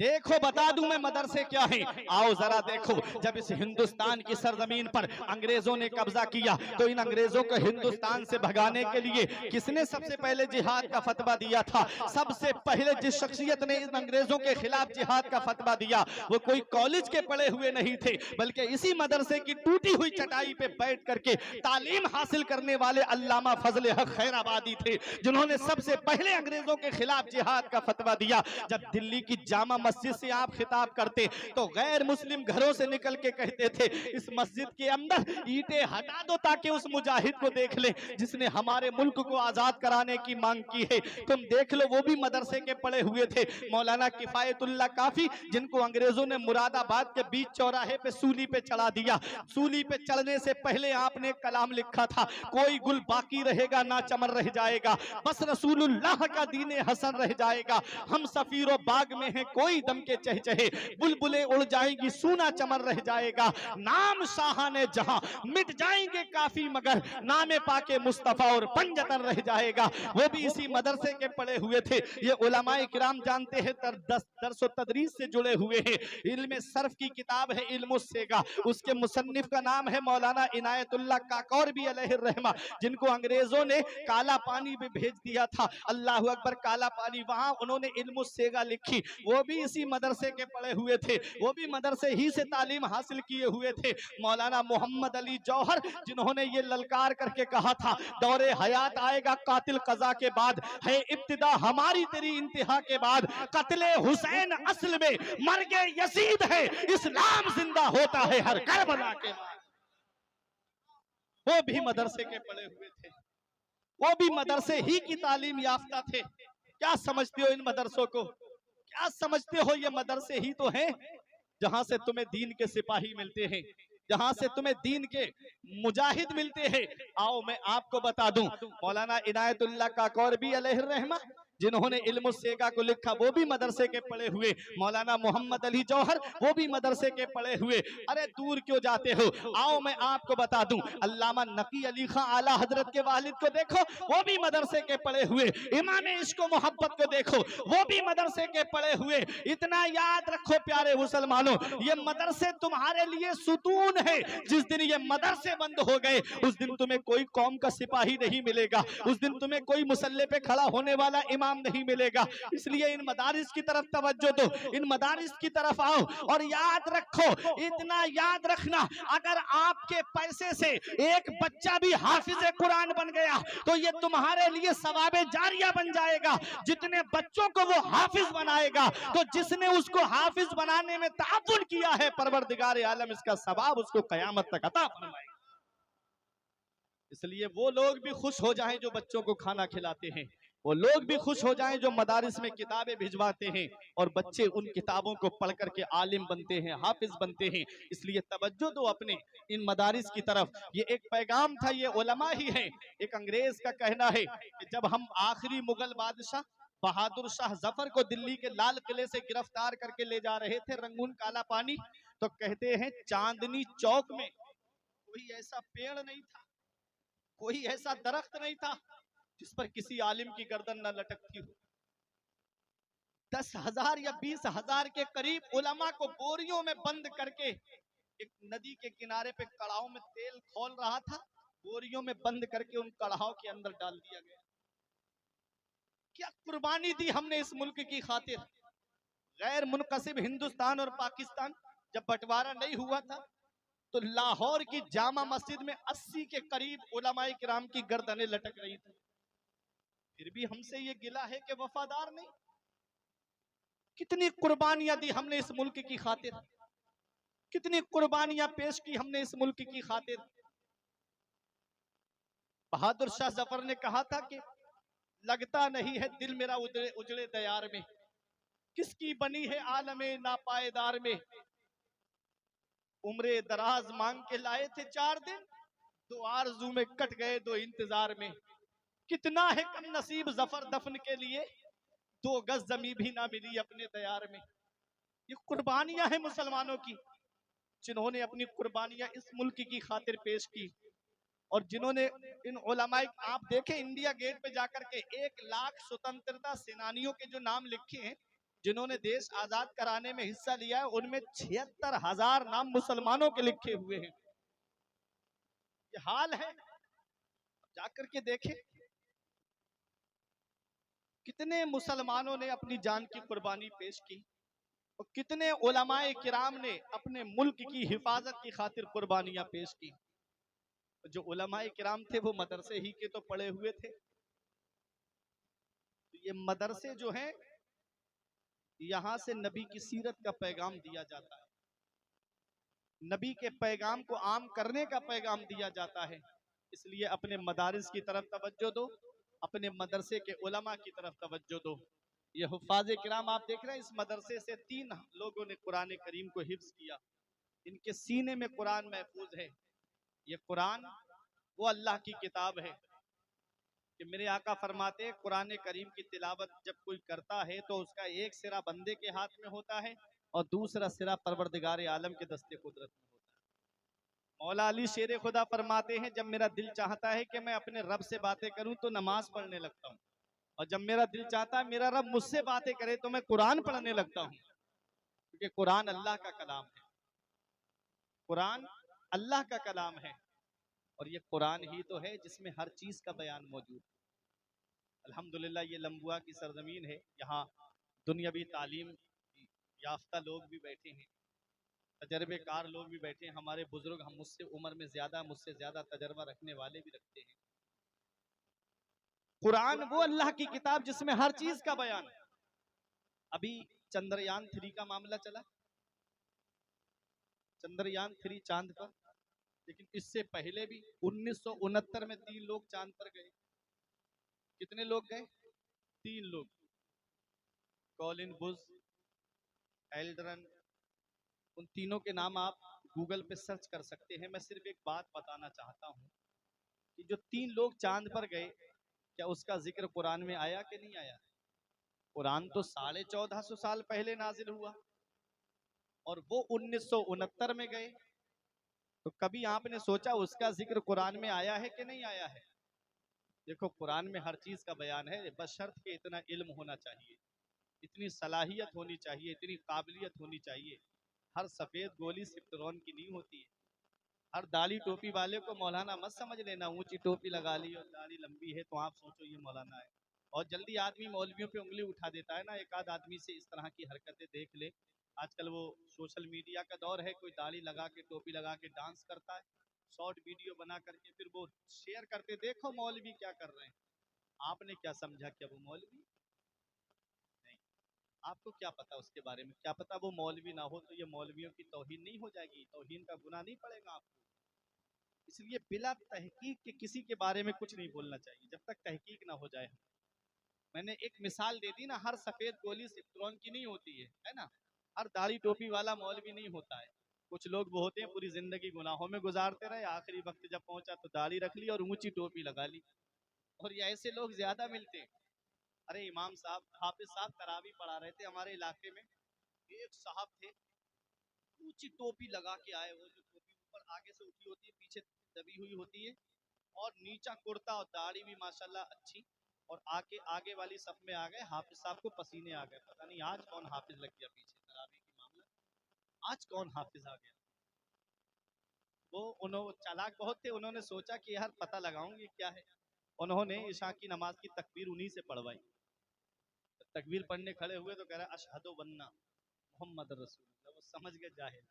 Speaker 1: देखो बता दूं मैं मदरसे क्या है। आओ जरा देखो, जब इस हिंदुस्तान की सरजमीन पर अंग्रेजों ने कब्जा किया तो इन अंग्रेजों को हिंदुस्तान से भगाने के लिए किसने सबसे पहले जिहाद का फतवा दिया था? सबसे पहले जिस शख्सियत ने इन अंग्रेजों के खिलाफ जिहाद का फतवा दिया वो कोई कॉलेज के पढ़े हुए नहीं थे, बल्कि इसी मदरसे की टूटी हुई चटाई पे बैठ करके तालीम हासिल करने वाले अल्लामा फजल हक खैराबादी थे, जिन्होंने सबसे पहले अंग्रेजों के खिलाफ जिहाद का फतवा दिया। जब दिल्ली की जामा मस्जिद से आप खिताब करते तो गैर मुस्लिम घरों से निकल के कहते थे इस मस्जिद के अंदर ईंटें हटा दो ताकि उस मुजाहिद को देख ले जिसने हमारे मुल्क को आजाद कराने की मांग की है। तुम देख लो, वो भी मदरसे के पढ़े हुए थे। मौलाना किफायतुल्लाह काफी, जिनको अंग्रेजों ने मुरादाबाद के बीच चौराहे पे सूली पे चढ़ा दिया, सूली पे चढ़ने से पहले आपने कलाम लिखा था, कोई गुल बाकी रहेगा ना चमन रह जाएगा, बस रसूलुल्लाह का दीने हसन रह जाएगा। हम सफीरो बाग में हैं कोई दम के चहचहे, बुलबुलें उड़ जाएंगी सूना चमन रह जाएगा। नाम शाहाने जहां मिट जाएंगे काफी मगर नामे पाके मुस्तफा और पंजतन रह जाएगा। वो भी इसी मदरसे के पढ़े हुए थे। ये उलमाए किराम जानते हैं, दर्स तदरीस से जुड़े हुए हैं। इल्म सर्फ की किताब है इल्म सेगा, उसके मुसन्निफ का नाम है मौलाना इनायतुल्लाह काकौरबी अलैहिर रहमा, जिनको अंग्रेजों ने काला पानी में भेज दिया था। अल्लाह अकबर, काला पानी, वहां उन्होंने इल्म सेगा लिखी। वो भी इसी मदरसे के पढ़े हुए थे, वो भी मदरसे ही से तालीम हासिल किए हुए थे। मौलाना मोहम्मद अली जौहर, जिन्होंने ये ललकार करके कहा था दौरे हयात आएगा कातिल कजा के बाद, है इब्तिदा हमारी तेरी इंतहा के बाद, कत्ले हुसैन असल में मर्गे यजीद है, इस्लाम जिंदा होता है हर करबला के बाद। वो भी मदरसे के पढ़े हुए थे, वो भी मदरसे ही की तालीम याफ्ता थे। क्या समझते हो इन मदरसों को? क्या समझते हो ये मदरसे ही तो हैं जहां से तुम्हें दीन के सिपाही मिलते हैं, जहां से तुम्हें दीन के मुजाहिद मिलते हैं। आओ मैं आपको बता दूं, मौलाना इनायतुल्लाह काकौरबी अलैहिर रहमा, जिन्होंने इल्म सेगा को लिखा, वो भी मदरसे के पढ़े हुए। मौलाना मोहम्मद अली जौहर, वो भी मदरसे के पढ़े हुए। अरे दूर क्यों जाते हो, आओ मैं आपको बता दूं, अल्लामा नकी अली खां आला हजरत के वालिद को देखो, वो भी मदरसे के पढ़े हुए। इमाम इश्क मोहब्बत को देखो, वो भी मदरसे के पढ़े हुए। इतना याद रखो प्यारे मुसलमानों, ये मदरसे तुम्हारे लिए सुतून है। जिस दिन ये मदरसे बंद हो गए उस दिन तुम्हें कोई कौम का सिपाही नहीं मिलेगा, उस दिन तुम्हें कोई मुसल्ले पे खड़ा होने वाला इमाम नहीं मिलेगा। इसलिए इन मदारिस की तरफ तवज्जो दो, इन मदारिस की तरफ आओ और याद रखो, इतना याद रखना, अगर आपके पैसे से एक बच्चा भी हाफिज कुरान बन गया तो ये तुम्हारे लिए सवाबे जारिया बन जाएगा। जितने बच्चों को वो हाफिज बनाएगा तो जिसने उसको हाफिज बनाने में ताउन किया है, परवरदिगार आलम इसका सवाब उसको कयामत तक अता फरमाएगा। इसलिए वो लोग भी खुश हो जाएं जो बच्चों को खाना खिलाते हैं, वो लोग भी खुश हो जाएं जो मदारिस में किताबें भिजवाते हैं और बच्चे उन किताबों को पढ़ करके आलिम बनते हैं, हाफिज बनते हैं। इसलिए तवज्जो दो अपने इन मदारिस की तरफ। ये एक पैगाम था, ये उलमा ही है। एक अंग्रेज का कहना है कि जब हम आखिरी मुगल बादशाह बहादुर शाह जफर को दिल्ली के लाल किले से गिरफ्तार करके ले जा रहे थे रंगून काला पानी, तो कहते हैं चांदनी चौक में कोई ऐसा पेड़ नहीं था, कोई ऐसा दरख्त नहीं था जिस पर किसी आलिम की गर्दन न लटकती हो। 10,000 या 20,000 के करीब उलमा को बोरियों में बंद करके एक नदी के किनारे पे कड़ाहों में तेल खौल रहा था, बोरियों में बंद करके उन कड़ाहों के अंदर डाल दिया गया। क्या कुर्बानी दी हमने इस मुल्क की खातिर। गैर मुनकसिब हिंदुस्तान और पाकिस्तान जब बंटवारा नहीं हुआ था तो लाहौर की जामा मस्जिद में 80 के करीब उलमाए किराम की गर्दनें लटक रही थी। फिर भी हमसे ये गिला है कि वफादार नहीं। कितनी कुर्बानियां दी हमने इस मुल्क की खातिर, कितनी कुर्बानियां पेश की हमने इस मुल्क की खातिर। बहादुर शाह जफर ने कहा था कि लगता नहीं है दिल मेरा उजड़े उजड़े दयार में, किसकी बनी है आलमे नापायदार में। उम्रे दराज मांग के लाए थे 4 दिन, 2 आरज़ू में कट गए 2 इंतजार में। कितना है कम नसीब जफर दफन के लिए, 2 गज जमी भी ना मिली अपने दयार में। ये कुर्बानियां हैं मुसलमानों की, जिन्होंने अपनी कुर्बानियां इस मुल्क की खातिर पेश की। और जिन्होंने इन उलमाए, आप देखें इंडिया गेट पे जाकर के 1 लाख स्वतंत्रता सेनानियों के जो नाम लिखे हैं, जिन्होंने देश आजाद कराने में हिस्सा लिया है, उनमें 76,000 नाम मुसलमानों के लिखे हुए हैं। ये हाल है, जाकर के देखें कितने मुसलमानों ने अपनी जान की कुर्बानी पेश की और कितने उलमाए किराम ने अपने मुल्क की हिफाजत की खातिर कुर्बानियां पेश की। जो उलमाए किराम थे वो मदरसे ही के तो पढ़े हुए थे। तो ये मदरसे जो हैं, यहां से नबी की सीरत का पैगाम दिया जाता है, नबी के पैगाम को आम करने का पैगाम दिया जाता है। इसलिए अपने मदारिस की तरफ तवज्जो दो, अपने मदरसे के उलमा की तरफ तवज्जो दो। ये हुफ्फाज़ किराम आप देख रहे हैं, इस मदरसे से 3 लोगों ने कुरान करीम को हिफ्ज किया, इनके सीने में कुरान महफूज है। ये कुरान वो अल्लाह की किताब है कि मेरे आका फरमाते हैं कुरान करीम की तिलावत जब कोई करता है तो उसका एक सिरा बंदे के हाथ में होता है और दूसरा सिरा परवरदिगार आलम के दस्ते कुदरत में होता है। मौला अली शेर खुदा फरमाते हैं जब मेरा दिल चाहता है कि मैं अपने रब से बातें करूं तो नमाज पढ़ने लगता हूं, और जब मेरा दिल चाहता है मेरा रब मुझसे बातें करे तो मैं कुरान पढ़ने लगता हूं। क्योंकि कुरान अल्लाह का कलाम है, कुरान अल्लाह का कलाम है, और ये कुरान ही तो है जिसमें हर चीज का बयान मौजूद है। अल्हम्दुलिल्लाह ये लम्बुआ की सरजमीन है, यहाँ दुनियावी तालीम याफ्ता लोग भी बैठे हैं, तजर्बेकार लोग भी बैठे हैं, हमारे बुजुर्ग, हम मुझसे उम्र में ज्यादा, मुझसे ज्यादा तजर्बा रखने वाले भी रखते हैं। कुरान वो अल्लाह की किताब जिसमें हर चीज का बयान है। अभी चंद्रयान 3 का मामला चला, चंद्रयान 3 चांद पर, लेकिन इससे पहले भी 1969 में 3 लोग चांद पर गए। कितने लोग गए? 3 लोग, कॉलिन बुश, एल्ड्रन, उन तीनों के नाम आप गूगल पे सर्च कर सकते हैं। मैं सिर्फ एक बात बताना चाहता हूँ कि जो 3 लोग चांद पर गए, क्या उसका जिक्र कुरान में आया कि नहीं आया? कुरान तो 1450 साल पहले नाजिल हुआ और वो 1969 में गए, तो कभी आपने सोचा उसका जिक्र कुरान में आया है कि नहीं आया है? देखो कुरान में हर चीज का बयान है, बशर्त के इतना इल्म होना चाहिए, इतनी सलाहियत होनी चाहिए, इतनी काबिलियत होनी चाहिए। हर सफेद गोली सिफ्टरॉन की नहीं होती है। हर दाढ़ी टोपी वाले को मौलाना मत समझ लेना, ऊंची टोपी लगा ली और दाढ़ी लंबी है तो आप सोचो ये मौलाना है। और जल्दी आदमी मौलवियों पे उंगली उठा देता है ना, एक आध आदमी से इस तरह की हरकतें देख ले। आजकल वो सोशल मीडिया का दौर है, कोई दाढ़ी लगा के टोपी लगा के डांस करता है, शॉर्ट वीडियो बना करके फिर वो शेयर करते, देखो मौलवी क्या कर रहे हैं। आपने क्या समझा क्या वो मौलवी? नहीं, आपको क्या पता उसके बारे में? क्या पता वो मौलवी ना हो तो ये मौलवियों की तौहीन नहीं हो जाएगी, तौहीन का गुनाह नहीं पड़ेगा आपको। इसलिए बिला तहकीक के किसी के बारे में कुछ नहीं बोलना चाहिए जब तक तहकीक ना हो जाए। मैंने एक मिसाल दे दी ना, हर सफेद गोली सिफ्टरॉन की नहीं होती है ना, हर दाढ़ी टोपी वाला मौलवी नहीं होता है। कुछ लोग वो होते हैं पूरी जिंदगी गुनाहों में गुजारते रहे, आखिरी वक्त जब पहुंचा तो दाढ़ी रख ली और ऊंची टोपी लगा ली, और ये ऐसे लोग ज्यादा मिलते हैं। अरे इमाम साहब, हाफिज साहब तरावी पढ़ा रहे थे हमारे इलाके में, एक साहब थे ऊंची टोपी लगा के आए, वो जो टोपी ऊपर आगे से उठी होती है, पीछे दबी हुई होती है, और नीचा कुर्ता और दाढ़ी भी माशाल्लाह अच्छी, और आके आगे वाली सफ में आ गए। हाफिज साहब को पसीने आ गए, पता नहीं आज कौन हाफिज लग गया पीछे तरावी की मामला, आज कौन हाफिज आ गया। वो उन्होंने चालाक बहुत थे, उन्होंने सोचा कि यार पता लगाऊंगी क्या है। उन्होंने ईशा की नमाज की तकबीर उन्हीं से पढ़वाई, तकबीर पढ़ने खड़े हुए तो कह रहा अशहदु वन्ना मोहम्मद रसूलुल्लाह, वो समझ गए जाहिल।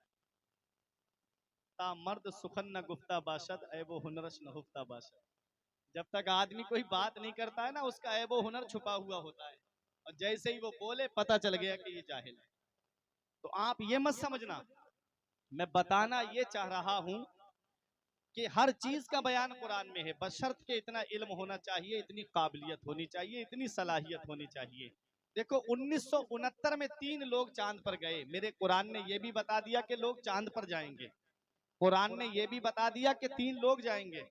Speaker 1: ता मर्द सुखन न गुफ्ता बाशद ऐबो हुनरश न हुफ्ता बाशद। जब तक आदमी कोई बात नहीं करता है ना, उसका ऐबो हुनर छुपा हुआ होता है, और जैसे ही वो बोले पता चल गया कि ये जाहिल है। तो आप ये मत समझना, मैं बताना ये चाह रहा हूं कि हर चीज का बयान कुरान में है, बशर्त के इतना इल्म होना चाहिए, इतनी काबिलियत होनी चाहिए, इतनी सलाहियत होनी चाहिए। देखो 1969 में 3 लोग चांद पर गए, मेरे कुरान ने यह भी बता दिया कि लोग चांद पर जाएंगे। कुरान ने यह भी बता दिया कि 3 लोग जाएंगे।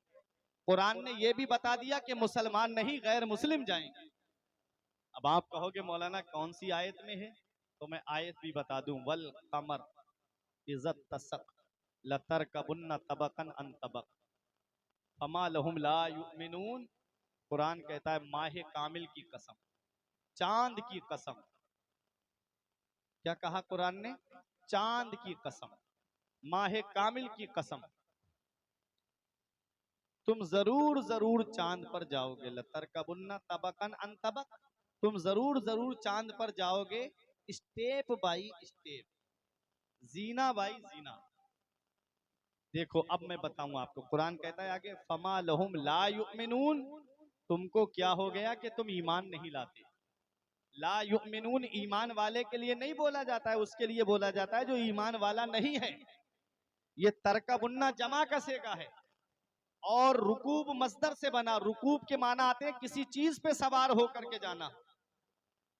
Speaker 1: कुरान ने यह भी बता दिया कि मुसलमान नहीं गैर मुस्लिम जाएंगे। अब आप कहोगे मौलाना कौन सी आयत में है, तो मैं आयत भी बता दूं। वल कमर इज़्ज़त तसक लतरकबुन्ना तबकन अन तबक फमा लहुम ला युमिनून। कुरान कहता है माह कामिल की कसम, चांद की कसम। क्या कहा कुरान ने? चांद की कसम, माह कामिल की कसम, तुम जरूर जरूर चांद पर जाओगे। लतरकबुन्ना तबकन अन तबक, तुम जरूर जरूर चांद पर जाओगे, स्टेप बाई स्टेप, जीना बाई जीना। देखो अब मैं बताऊं आपको, कुरान कहता है आगे फमा लहुम ला युमिनून, तुमको क्या हो गया कि तुम ईमान नहीं लाते। ला युमिनून ईमान वाले के लिए नहीं बोला जाता है, उसके लिए बोला जाता है जो ईमान वाला नहीं है। ये तरकबुन्ना जमा का सेगा है, और रुकूब मस्दर से बना। रुकूब के माना आते हैं किसी चीज पे सवार होकर के जाना।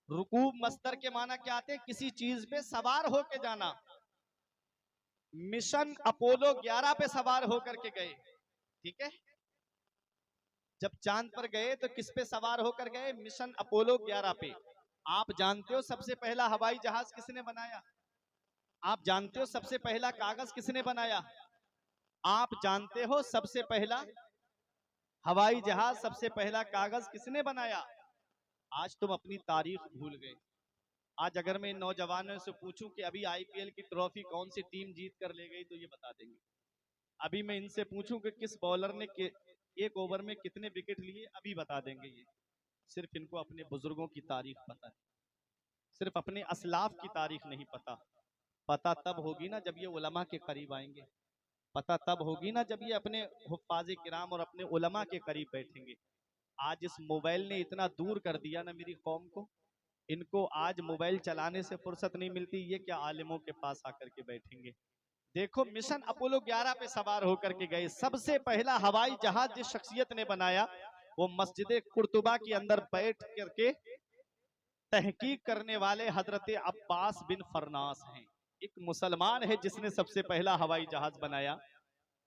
Speaker 1: रुकूब मस्दर के माना क्या आते हैं? किसी चीज पे सवार होकर जाना। मिशन अपोलो 11 पे सवार होकर के गए, ठीक है। जब चांद पर गए तो किस पे सवार होकर गए? मिशन अपोलो 11 पे। आप जानते हो सबसे पहला हवाई जहाज किसने बनाया? आप जानते हो सबसे पहला कागज किसने बनाया? आप जानते हो सबसे पहला हवाई जहाज, सबसे पहला कागज किसने बनाया? आज तुम अपनी तारीख भूल गए। आज अगर मैं इन नौजवानों से पूछूं कि अभी आईपीएल की ट्रॉफी कौन सी टीम जीत कर ले गई, तो ये बता देंगे। अभी मैं इनसे पूछूं कि किस बॉलर ने एक ओवर में कितने विकेट लिए, अभी बता देंगे ये। सिर्फ इनको अपने बुजुर्गों की तारीख पता है, सिर्फ अपने असलाफ की तारीख नहीं पता। पता तब होगी ना जब ये उलमा के करीब आएंगे, पता तब होगी ना जब ये अपने हुफ्फाज़े किराम और अपने उलमा के करीब बैठेंगे। आज इस मोबाइल ने इतना दूर कर दिया ना मेरी कौम को, इनको आज मोबाइल चलाने से फुर्सत नहीं मिलती, ये क्या आलिमों के पास आकर के बैठेंगे। देखो मिशन अपोलो 11 पे सवार होकर के गए। सबसे पहला हवाई जहाज जिस शख्सियत ने बनाया वो मस्जिद कुर्तुबा के अंदर बैठ करके तहकीक करने वाले हजरत अब्बास बिन फरनास हैं। एक मुसलमान है जिसने सबसे पहला हवाई जहाज बनाया,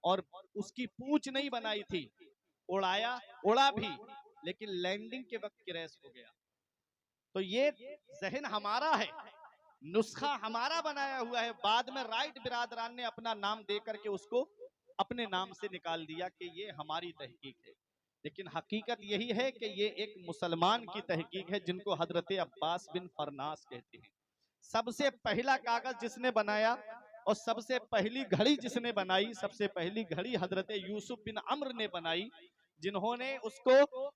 Speaker 1: और उसकी पूंछ नहीं बनाई थी, उड़ाया, उड़ा भी, लेकिन लैंडिंग के वक्त क्रैश हो गया। तो ये जहन हमारा है, नुस्खा हमारा बनाया हुआ है। बाद में राइट बिरादरान ने अपना नाम दे करके उसको अपने नाम से निकाल दिया कि ये हमारी तहकीक है, लेकिन हकीकत यही है कि ये एक मुसलमान की तहकीक है जिनको हजरत अब्बास बिन फरनास कहते हैं। सबसे पहला कागज जिसने बनाया और सबसे पहली घड़ी जिसने बनाई, सबसे पहली घड़ी हजरत यूसुफ बिन अम्र ने बनाई, जिन्होंने उसको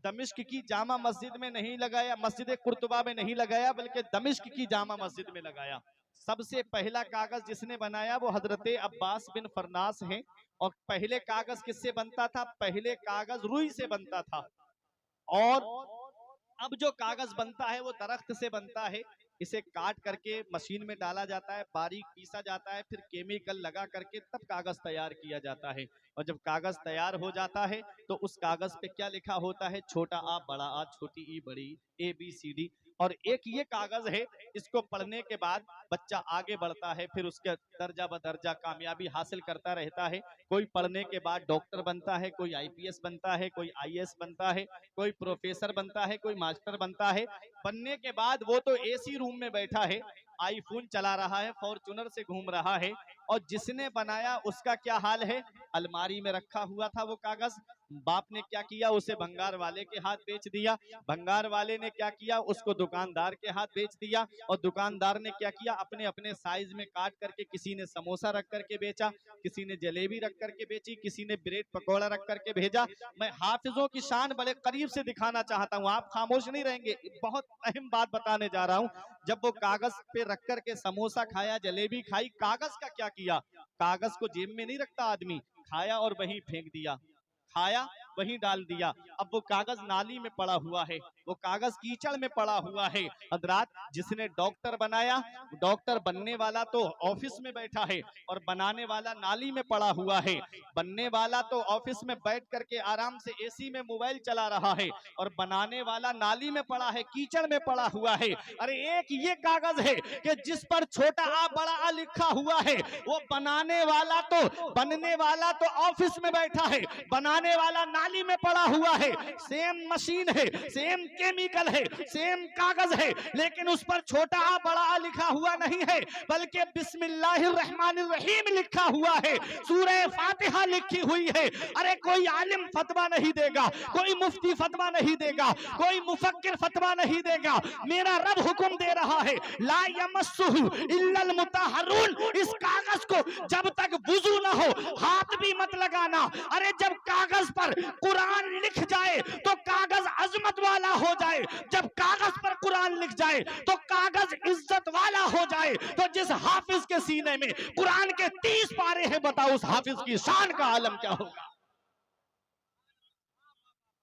Speaker 1: दमिश्क की जामा मस्जिद में नहीं लगाया, मस्जिद कुर्तुबा में नहीं लगाया, बल्कि दमिश्क की जामा मस्जिद में लगाया। सबसे पहला कागज जिसने बनाया वो हजरत अब्बास बिन फरनास हैं। और पहले कागज किससे बनता था? पहले कागज रुई से बनता था, और अब जो कागज बनता है वो दरख्त से बनता है। इसे काट करके मशीन में डाला जाता है, बारीक पीसा जाता है, फिर केमिकल लगा करके तब कागज तैयार किया जाता है। और जब कागज तैयार हो जाता है तो उस कागज पे क्या लिखा होता है? छोटा आ बड़ा आ, छोटी ई बड़ी, ABCD। और एक ये कागज है, इसको पढ़ने के बाद बच्चा आगे बढ़ता है, फिर उसके दर्जा बदर्जा कामयाबी हासिल करता रहता है। कोई पढ़ने के बाद डॉक्टर बनता है, कोई IPS बनता है, कोई IAS बनता है, कोई प्रोफेसर बनता है, कोई मास्टर बनता है। बनने के बाद वो तो AC रूम में बैठा है, आईफोन चला रहा है, फॉर्च्यूनर से घूम रहा है, और जिसने बनाया उसका क्या हाल है, अलमारी में रखा हुआ था वो कागज, बाप ने क्या किया, उसे भंगार वाले के हाथ बेच दिया, भंगार वाले ने क्या किया, उसको दुकानदार के हाथ बेच दिया, और दुकानदार ने क्या किया, अपने अपने साइज में काट करके किसी ने समोसा रख करके बेचा, किसी ने जलेबी रख करके बेची, किसी ने ब्रेड पकौड़ा रख करके भेजा। मैं हाफिजों की शान बड़े करीब से दिखाना चाहता हूँ, आप खामोश नहीं रहेंगे, बहुत अहम बात बताने जा रहा हूँ। जब वो कागज पे रख करके समोसा खाया, जलेबी खाई, कागज का क्या किया, कागज को जेब में नहीं रखता आदमी, खाया और वहीं फेंक दिया, खाया वहीं डाल दिया। अब वो कागज नाली में पड़ा हुआ है, वो कागज कीचड़ में पड़ा हुआ है। हजरात, जिसने डॉक्टर बनाया, डॉक्टर बनने वाला तो ऑफिस में बैठा है और बनाने वाला नाली में पड़ा हुआ है। बनने वाला तो ऑफिस में बैठ करके आराम से एसी में मोबाइल चला रहा है, और बनाने वाला नाली में पड़ा है, कीचड़ में पड़ा हुआ है। अरे एक ये कागज है कि जिस पर छोटा आ बड़ा आ लिखा हुआ है, वो बनाने वाला तो, बनने वाला तो ऑफिस में बैठा है, बनाने वाला नाली में पड़ा हुआ है। सेम मशीन है, सेम केमिकल है, सेम कागज है, लेकिन उस पर छोटा आ बड़ा आ लिखा हुआ नहीं है, बल्कि बिस्मिल्लाहिर्रहमानिर्रहीम लिखा हुआ है, सूरह फातिहा लिखी हुई है। अरे कोई आलिम फतवा नहीं देगा, कोई मुफ्ती फतवा नहीं देगा, कोई मुफक्किर फतवा नहीं देगा, मेरा रब हुक्म दे रहा है, ला यमस्सुहु इल्लल मुतहहरून। इस कागज को जब तक वुजू ना हो हाथ भी मत लगाना। अरे जब कागज पर कुरान लिख जाए तो कागज अजमत वाला हो जाए, जब कागज पर कुरान लिख जाए तो कागज इज्जत वाला हो जाए। तो जिस हाफिज के सीने में कुरान के 30 पारे हैं, बताओ उस हाफिज की शान का आलम क्या होगा।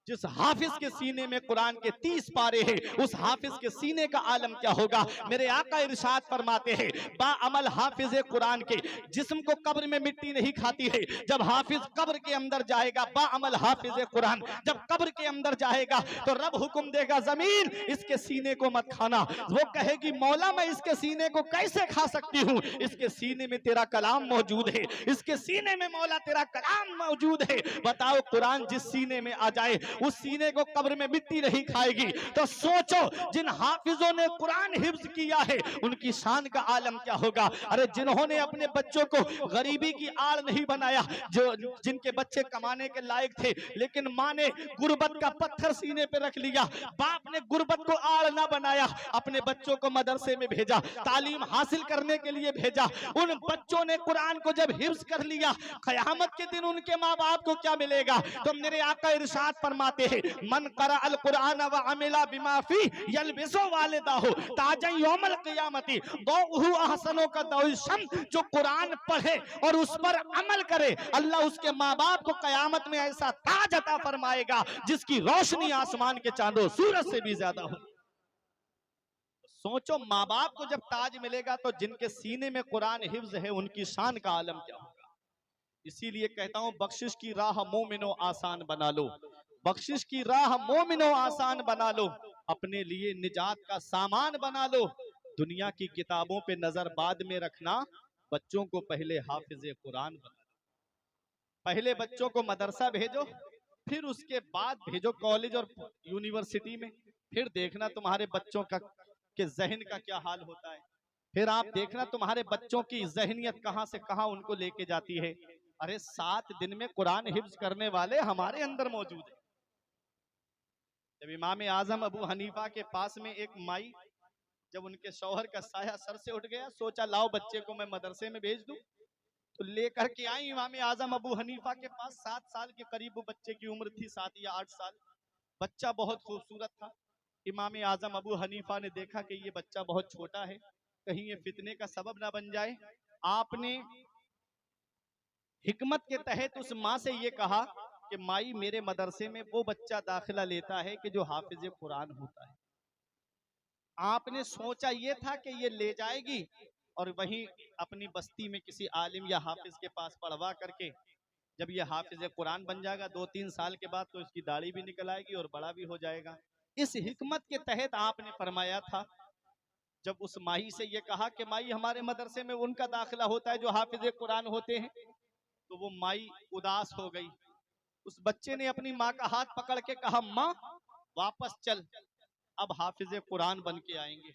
Speaker 1: जिस हाफिज के सीने में कुरान के 30 पारे हैं, उस हाफिज के सीने का आलम क्या होगा। मेरे आका इरशाद फरमाते हैं, बाअमल हाफिज कुरान के जिस्म को कब्र में मिट्टी नहीं खाती है। जब हाफिज कब्र के अंदर जाएगा, बाअमल हाफिज कुरान जब कब्र के अंदर जाएगा तो रब हुक्म देगा, जमीन इसके सीने को मत खाना। वो कहेगी, मौला मैं इसके सीने को कैसे खा सकती हूँ, इसके सीने में तेरा कलाम मौजूद है, इसके सीने में मौला तेरा कलाम मौजूद है। बताओ, कुरान जिस सीने में आ जाए उस सीने को कब्र में मिट्टी नहीं खाएगी। तो सोचो, जिन हाफिजों ने कुरान हिफ्ज किया है उनकी शान का आलम क्या होगा। अरे जिन्होंने अपने बच्चों को गरीबी की आड़ नहीं बनाया, जो जिनके बच्चे कमाने के लायक थे, लेकिन माँ ने गुर्बत का पत्थर सीने पे रख लिया, बाप ने गुर्बत को आड़ ना बनाया, अपने बच्चों को मदरसे में भेजा, तालीम हासिल करने के लिए भेजा। उन बच्चों ने कुरान को जब हिफ्ज कर लिया, क़यामत के दिन उनके माँ बाप को क्या मिलेगा। तो मेरे आका इरशाद फरमाते हैं, मन करा अल कुरान व अमिला बिमा फी यलबिसु वालिदाहु ताजा यौमल क़ियामती दौहु अहसनो का दौल शम्स। जो कुरान पढ़े और उस पर अमल करे, अल्लाह उसके माँ बाप को क़यामत में ऐसा ताज अता फरमाएगा जिसकी रोशनी आसमान के चांदो सूरज से भी ज्यादा हो। सोचो, माँ बाप को जब ताज मिलेगा तो जिनके सीने में कुरान हिफ्ज है उनकी शान का आलम क्या होगा। इसीलिए कहता हूं, बख्शिश की राह मोमिनो आसान बना लो, बख्शिश की राह मोमिनो आसान बना लो, अपने लिए निजात का सामान बना लो। दुनिया की किताबों पे नजर बाद में रखना, बच्चों को पहले हाफिज कुरान बना। पहले बच्चों को मदरसा भेजो, फिर उसके बाद भेजो कॉलेज और यूनिवर्सिटी में, फिर देखना तुम्हारे बच्चों का के जहन का क्या हाल होता है। फिर आप देखना तुम्हारे बच्चों की जहनियत कहां से कहां उनको लेके जाती है। अरे 7 दिन में कुरान हिफ्ज करने वाले हमारे अंदर मौजूद है। जब इमाम आजम अबू हनीफा के पास में एक माई, जब उनके शौहर का साया सर से उठ गया, सोचा लाओ बच्चे को मैं मदरसे में भेज दूं, तो लेकर के आई इमाम आजम अबू हनीफा के पास। 7 साल के करीब वो बच्चे की उम्र थी, 7 या 8 साल। बच्चा बहुत खूबसूरत था। इमाम आजम अबू हनीफा ने देखा कि ये बच्चा बहुत छोटा है, कहीं ये फितने का सबब ना बन जाए। आपने हिकमत के तहत उस माँ से ये कहा कि माई, मेरे मदरसे में वो बच्चा दाखिला लेता है कि जो हाफिज कुरान होता है। आपने सोचा ये था कि ये ले जाएगी और वहीं अपनी बस्ती में किसी आलिम या हाफिज के पास पढ़वा करके, जब ये हाफिज कुरान बन जाएगा 2-3 साल के बाद, तो इसकी दाढ़ी भी निकल आएगी और बड़ा भी हो जाएगा। इस हिकमत के तहत आपने फरमाया था, जब उस माही से ये कहा कि माई, हमारे मदरसे में उनका दाखिला होता है जो हाफिज कुरान होते हैं, तो वो माई उदास हो गई। उस बच्चे ने अपनी माँ का हाथ पकड़ के कहा, माँ वापस चल, अब हाफिज कुरान बन के आएंगे,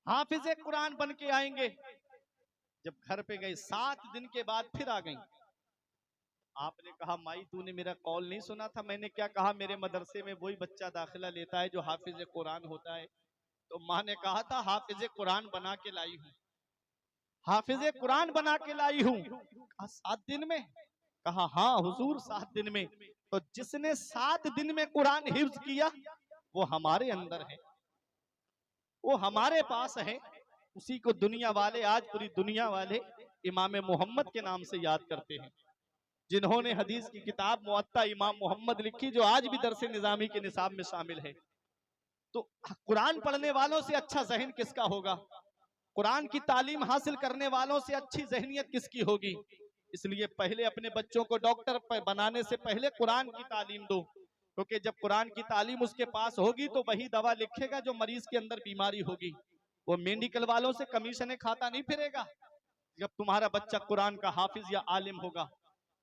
Speaker 1: हाफिज कुरान बन के आएंगे। जब घर पे गई 7 दिन के बाद फिर आ गई। आपने कहा माई तूने मेरा कॉल नहीं सुना था, मैंने क्या कहा, मेरे मदरसे में वही बच्चा दाखिला लेता है जो हाफिज कुरान होता है। तो माँ ने कहा था हाफिज कुरान बना के लाई हूँ, हाफिज कुरान बना के लाई हूँ। कहा 7 दिन में? कहा हाँ हुजूर 7 दिन में। तो जिसने 7 दिन में कुरान हिफ्ज किया वो हमारे अंदर है, वो हमारे पास है। उसी को दुनिया वाले, आज पूरी दुनिया वाले इमाम मोहम्मद के नाम से याद करते हैं, जिन्होंने हदीस की किताब मुअत्ता इमाम मोहम्मद लिखी, जो आज भी दरसे निजामी के निसाब में शामिल है। तो कुरान पढ़ने वालों से अच्छा जहन किसका होगा? कुरान की तालीम हासिल करने वालों से अच्छी जहनियत किसकी होगी? इसलिए पहले अपने बच्चों को डॉक्टर बनाने से पहले कुरान की तालीम दो, क्योंकि जब कुरान की तालीम उसके पास होगी तो वही दवा लिखेगा जो मरीज के अंदर बीमारी होगी। वो मेडिकल वालों से कमीशनें खाता नहीं फिरेगा। जब तुम्हारा बच्चा कुरान का हाफिज या आलिम होगा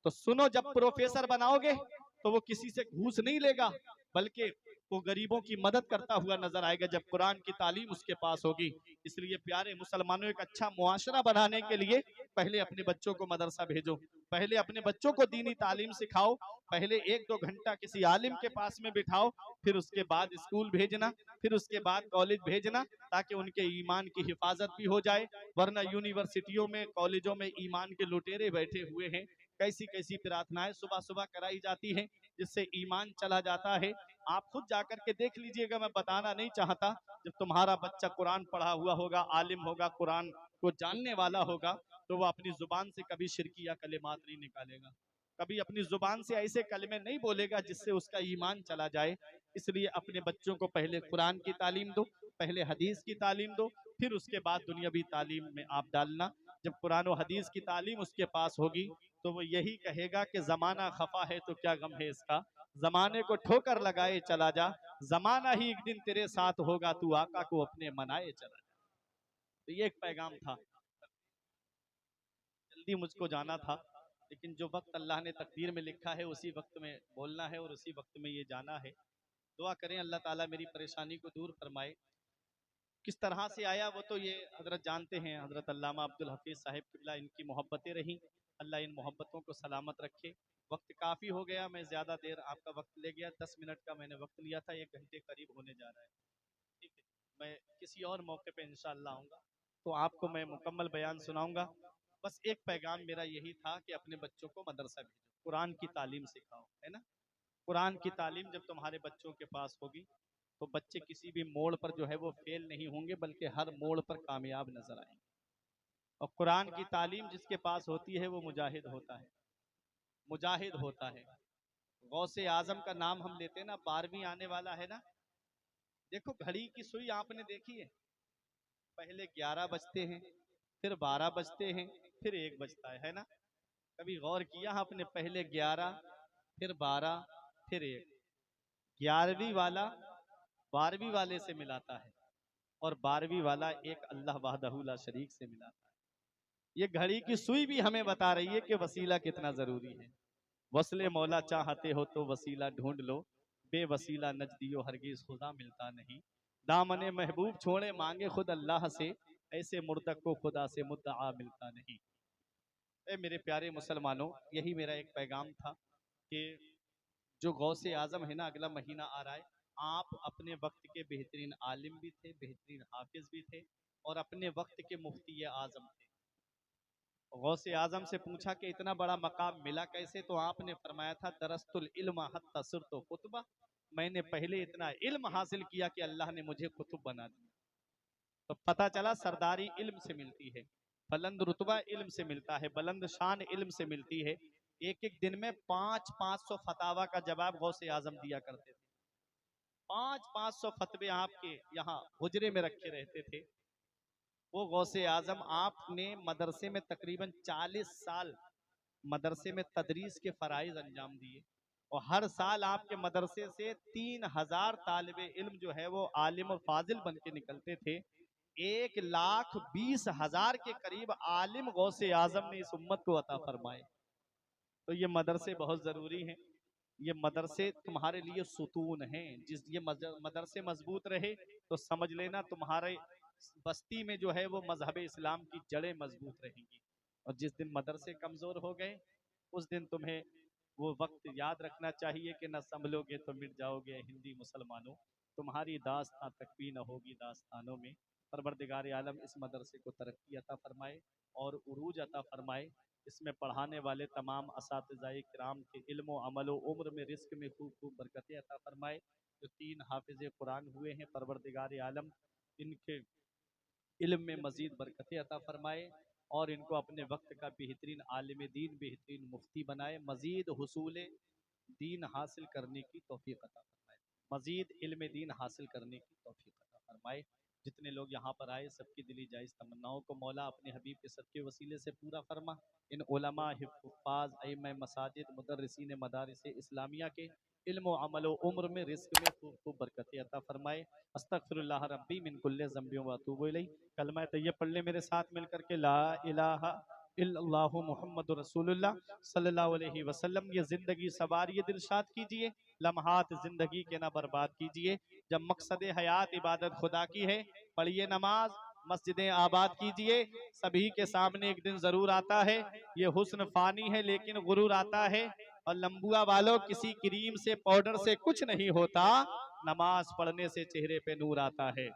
Speaker 1: तो सुनो, जब प्रोफेसर बनाओगे तो वो किसी से घूस नहीं लेगा, बल्कि वो गरीबों की मदद करता हुआ नजर आएगा जब कुरान की तालीम उसके पास होगी। इसलिए प्यारे मुसलमानों, एक अच्छा मुआशरा बनाने के लिए पहले अपने बच्चों को मदरसा भेजो, पहले अपने बच्चों को दीनी तालीम सिखाओ, पहले 1-2 घंटा किसी आलिम के पास में बिठाओ, फिर उसके बाद स्कूल भेजना, फिर उसके बाद कॉलेज भेजना, ताकि उनके ईमान की हिफाजत भी हो जाए। वरना यूनिवर्सिटियों में, कॉलेजों में ईमान के लुटेरे बैठे हुए हैं, कैसी कैसी प्रार्थनाएं सुबह सुबह कराई जाती हैं जिससे ईमान चला जाता है। आप खुद जाकर के देख लीजिएगा, मैं बताना नहीं चाहता। जब तुम्हारा बच्चा कुरान पढ़ा हुआ होगा, आलिम होगा, कुरान को जानने वाला होगा, तो वो अपनी जुबान से कभी शिरकी या कलिमात नहीं निकालेगा, कभी अपनी जुबान से ऐसे कलमे नहीं बोलेगा जिससे उसका ईमान चला जाए। इसलिए अपने बच्चों को पहले कुरान की तालीम दो, पहले हदीस की तालीम दो, फिर उसके बाद दुनियावी तालीम में आप डालना। जब कुरान और हदीस की तालीम उसके पास होगी तो वो यही कहेगा कि जमाना खफा है तो क्या गम है इसका, जमाने को ठोकर लगाए चला जा, जमाना ही एक दिन तेरे साथ होगा, तू आका को अपने मनाए चला जा। तो ये एक पैगाम था। जल्दी मुझको जाना था, लेकिन जो वक्त अल्लाह ने तकदीर में लिखा है उसी वक्त में बोलना है और उसी वक्त में ये जाना है। दुआ करें अल्लाह ताला मेरी परेशानी को दूर फरमाए। किस तरह से आया वो तो ये हजरत जानते हैं, हजरत अल्लामा अब्दुल हफीज साहिब किबला, इनकी मोहब्बतें रहीं, अल्लाह इन मोहब्बतों को सलामत रखे। वक्त काफ़ी हो गया, मैं ज़्यादा देर आपका वक्त ले गया, 10 मिनट का मैंने वक्त लिया था, 1 घंटे करीब होने जा रहा है। ठीक है, मैं किसी और मौके पे इंशाअल्लाह आऊँगा तो आपको मैं मुकम्मल बयान सुनाऊँगा। बस एक पैगाम मेरा यही था कि अपने बच्चों को मदरसा भेजो, कुरान की तालीम सिखाओ, है ना। कुरान की तालीम जब तुम्हारे बच्चों के पास होगी तो बच्चे किसी भी मोड़ पर जो है वो फेल नहीं होंगे, बल्कि हर मोड़ पर कामयाब नजर आएंगे। और कुरान की तालीम जिसके पास होती है वो मुजाहिद होता है, मुजाहिद होता है। गौसे आजम का नाम हम लेते हैं ना, 12वीं आने वाला है ना। देखो घड़ी की सुई आपने देखी है, पहले 11 बजते हैं, फिर 12 बजते हैं, फिर 1 बजता है ना। कभी गौर किया आपने, पहले 11, फिर 12, फिर 1। 11वीं वाला 12वीं वाले से मिलाता है और 12वीं वाला एक अल्लाह वहदहू ला शरीक से मिलाता है। ये घड़ी की सुई भी हमें बता रही है कि वसीला कितना जरूरी है। वसले मौला चाहते हो तो वसीला ढूंढ लो, बेवसीला नजदियो हरगिज खुदा मिलता नहीं। दामने महबूब छोड़े मांगे खुद अल्लाह से, ऐसे मुर्दक को खुदा से मुद्दा मिलता नहीं। ए मेरे प्यारे मुसलमानों, यही मेरा एक पैगाम था कि जो गौसे आजम है ना, अगला महीना आ रहा है, आप अपने वक्त के बेहतरीन आलिम भी थे, बेहतरीन हाफिज भी थे और अपने वक्त के मुफ्ती आजम थे। गौसे आजम से पूछा कि इतना बड़ा मकाम मिला कैसे, तो आपने फरमाया था दरस्तुल इल्म हत्ता सुरतो कुतबा, मैंने पहले इतना इल्म हासिल किया कि अल्लाह ने मुझे कुतुब बना दिया। तो पता चला सरदारी इल्म से मिलती है, बुलंद रुतबा इल्म से मिलता है, बुलंद शान इल्म से मिलती है। एक एक दिन में 500-500 फतावा का जवाब गौसे आजम दिया करते थे। 500-500 फतवे आपके यहाँ हुजरे में रखे रहते थे। वो गौसे आजम, आपने मदरसे में तकरीबन 40 साल मदरसे में तदरीस के फ़राइज़ अंजाम दिए और हर साल आपके मदरसे से 3000 तालिबे इल्म जो है वो आलिम और फाजिल बन के निकलते थे। 1,20,000 के करीब आलिम गौसे आजम ने इस उम्मत को अता फरमाए। तो ये मदरसे बहुत ज़रूरी हैं। ये मदरसे तुम्हारे लिए सुतून हैं। जिस ये मदरसे मजबूत रहे तो समझ लेना तुम्हारे बस्ती में जो है वो मजहब इस्लाम की जड़ें मजबूत रहेंगी। और जिस दिन मदरसे कमजोर हो गए उस दिन तुम्हें वो वक्त याद रखना चाहिए कि न संभलोगे तो मिट जाओगे हिंदी मुसलमानों, तुम्हारी दास्तां तक भी न होगी दास्तानों में। परवरदिगार आलम इस मदरसे को तरक्की अता फरमाए और उरूज अता फरमाए। इसमें पढ़ाने वाले तमाम असातिज़ाए किराम के इल्म व अमल व उम्र में रिस्क में खूब खूब बरकतें अता फरमाए। जो 3 हाफिज़ कुरान हुए हैं परवरदिगार आलम इनके इल्म में मज़ीद बरकतें अता फरमाए और इनको अपने वक्त का बेहतरीन आलिम दीन, बेहतरीन मुफ्ती बनाए, मज़ीद हुसूल दीन हासिल करने की तौफीक अता फरमाए, मज़ीद इल्म दीन हासिल करने की तौफीक अता फरमाए। जितने लोग यहाँ पर आए सबकी दिली जायज़ तमन्नाओं को मौला अपने हबीब के सदके वसीले से पूरा फरमा। इन उलमा, हुफ़्फ़ाज़, अइम्मा मसाजिद, मुदर्रिसीन मदारिस इस्लामिया के इल्म व अमल व उम्र में, रिज़्क़ में खूब खूब बरकतें अता फरमाए। अस्तग़फिरुल्लाह रब्बी मिन कुल्लि ज़ंबिन व अतूबु इलैह। कलमा तय्यब पढ़ ले मेरे साथ मिल करके, ला इलाहा इल्लल्लाहु मुहम्मदुर रसूलुल्लाह सल्लल्लाहु अलैहि वसल्लम। ये ज़िंदगी सवारिए दिलशाद कीजिए, लम्हात ज़िंदगी के ना बर्बाद कीजिए। जब मकसद हयात इबादत खुदा की है, पढ़िए नमाज, मस्जिदें आबाद कीजिए। सभी के सामने एक दिन ज़रूर आता है, ये हुस्न फ़ानी है लेकिन गुरूर आता है। और लंबुआ वालों, किसी क्रीम से पाउडर से कुछ नहीं होता, नमाज पढ़ने से चेहरे पे नूर आता है।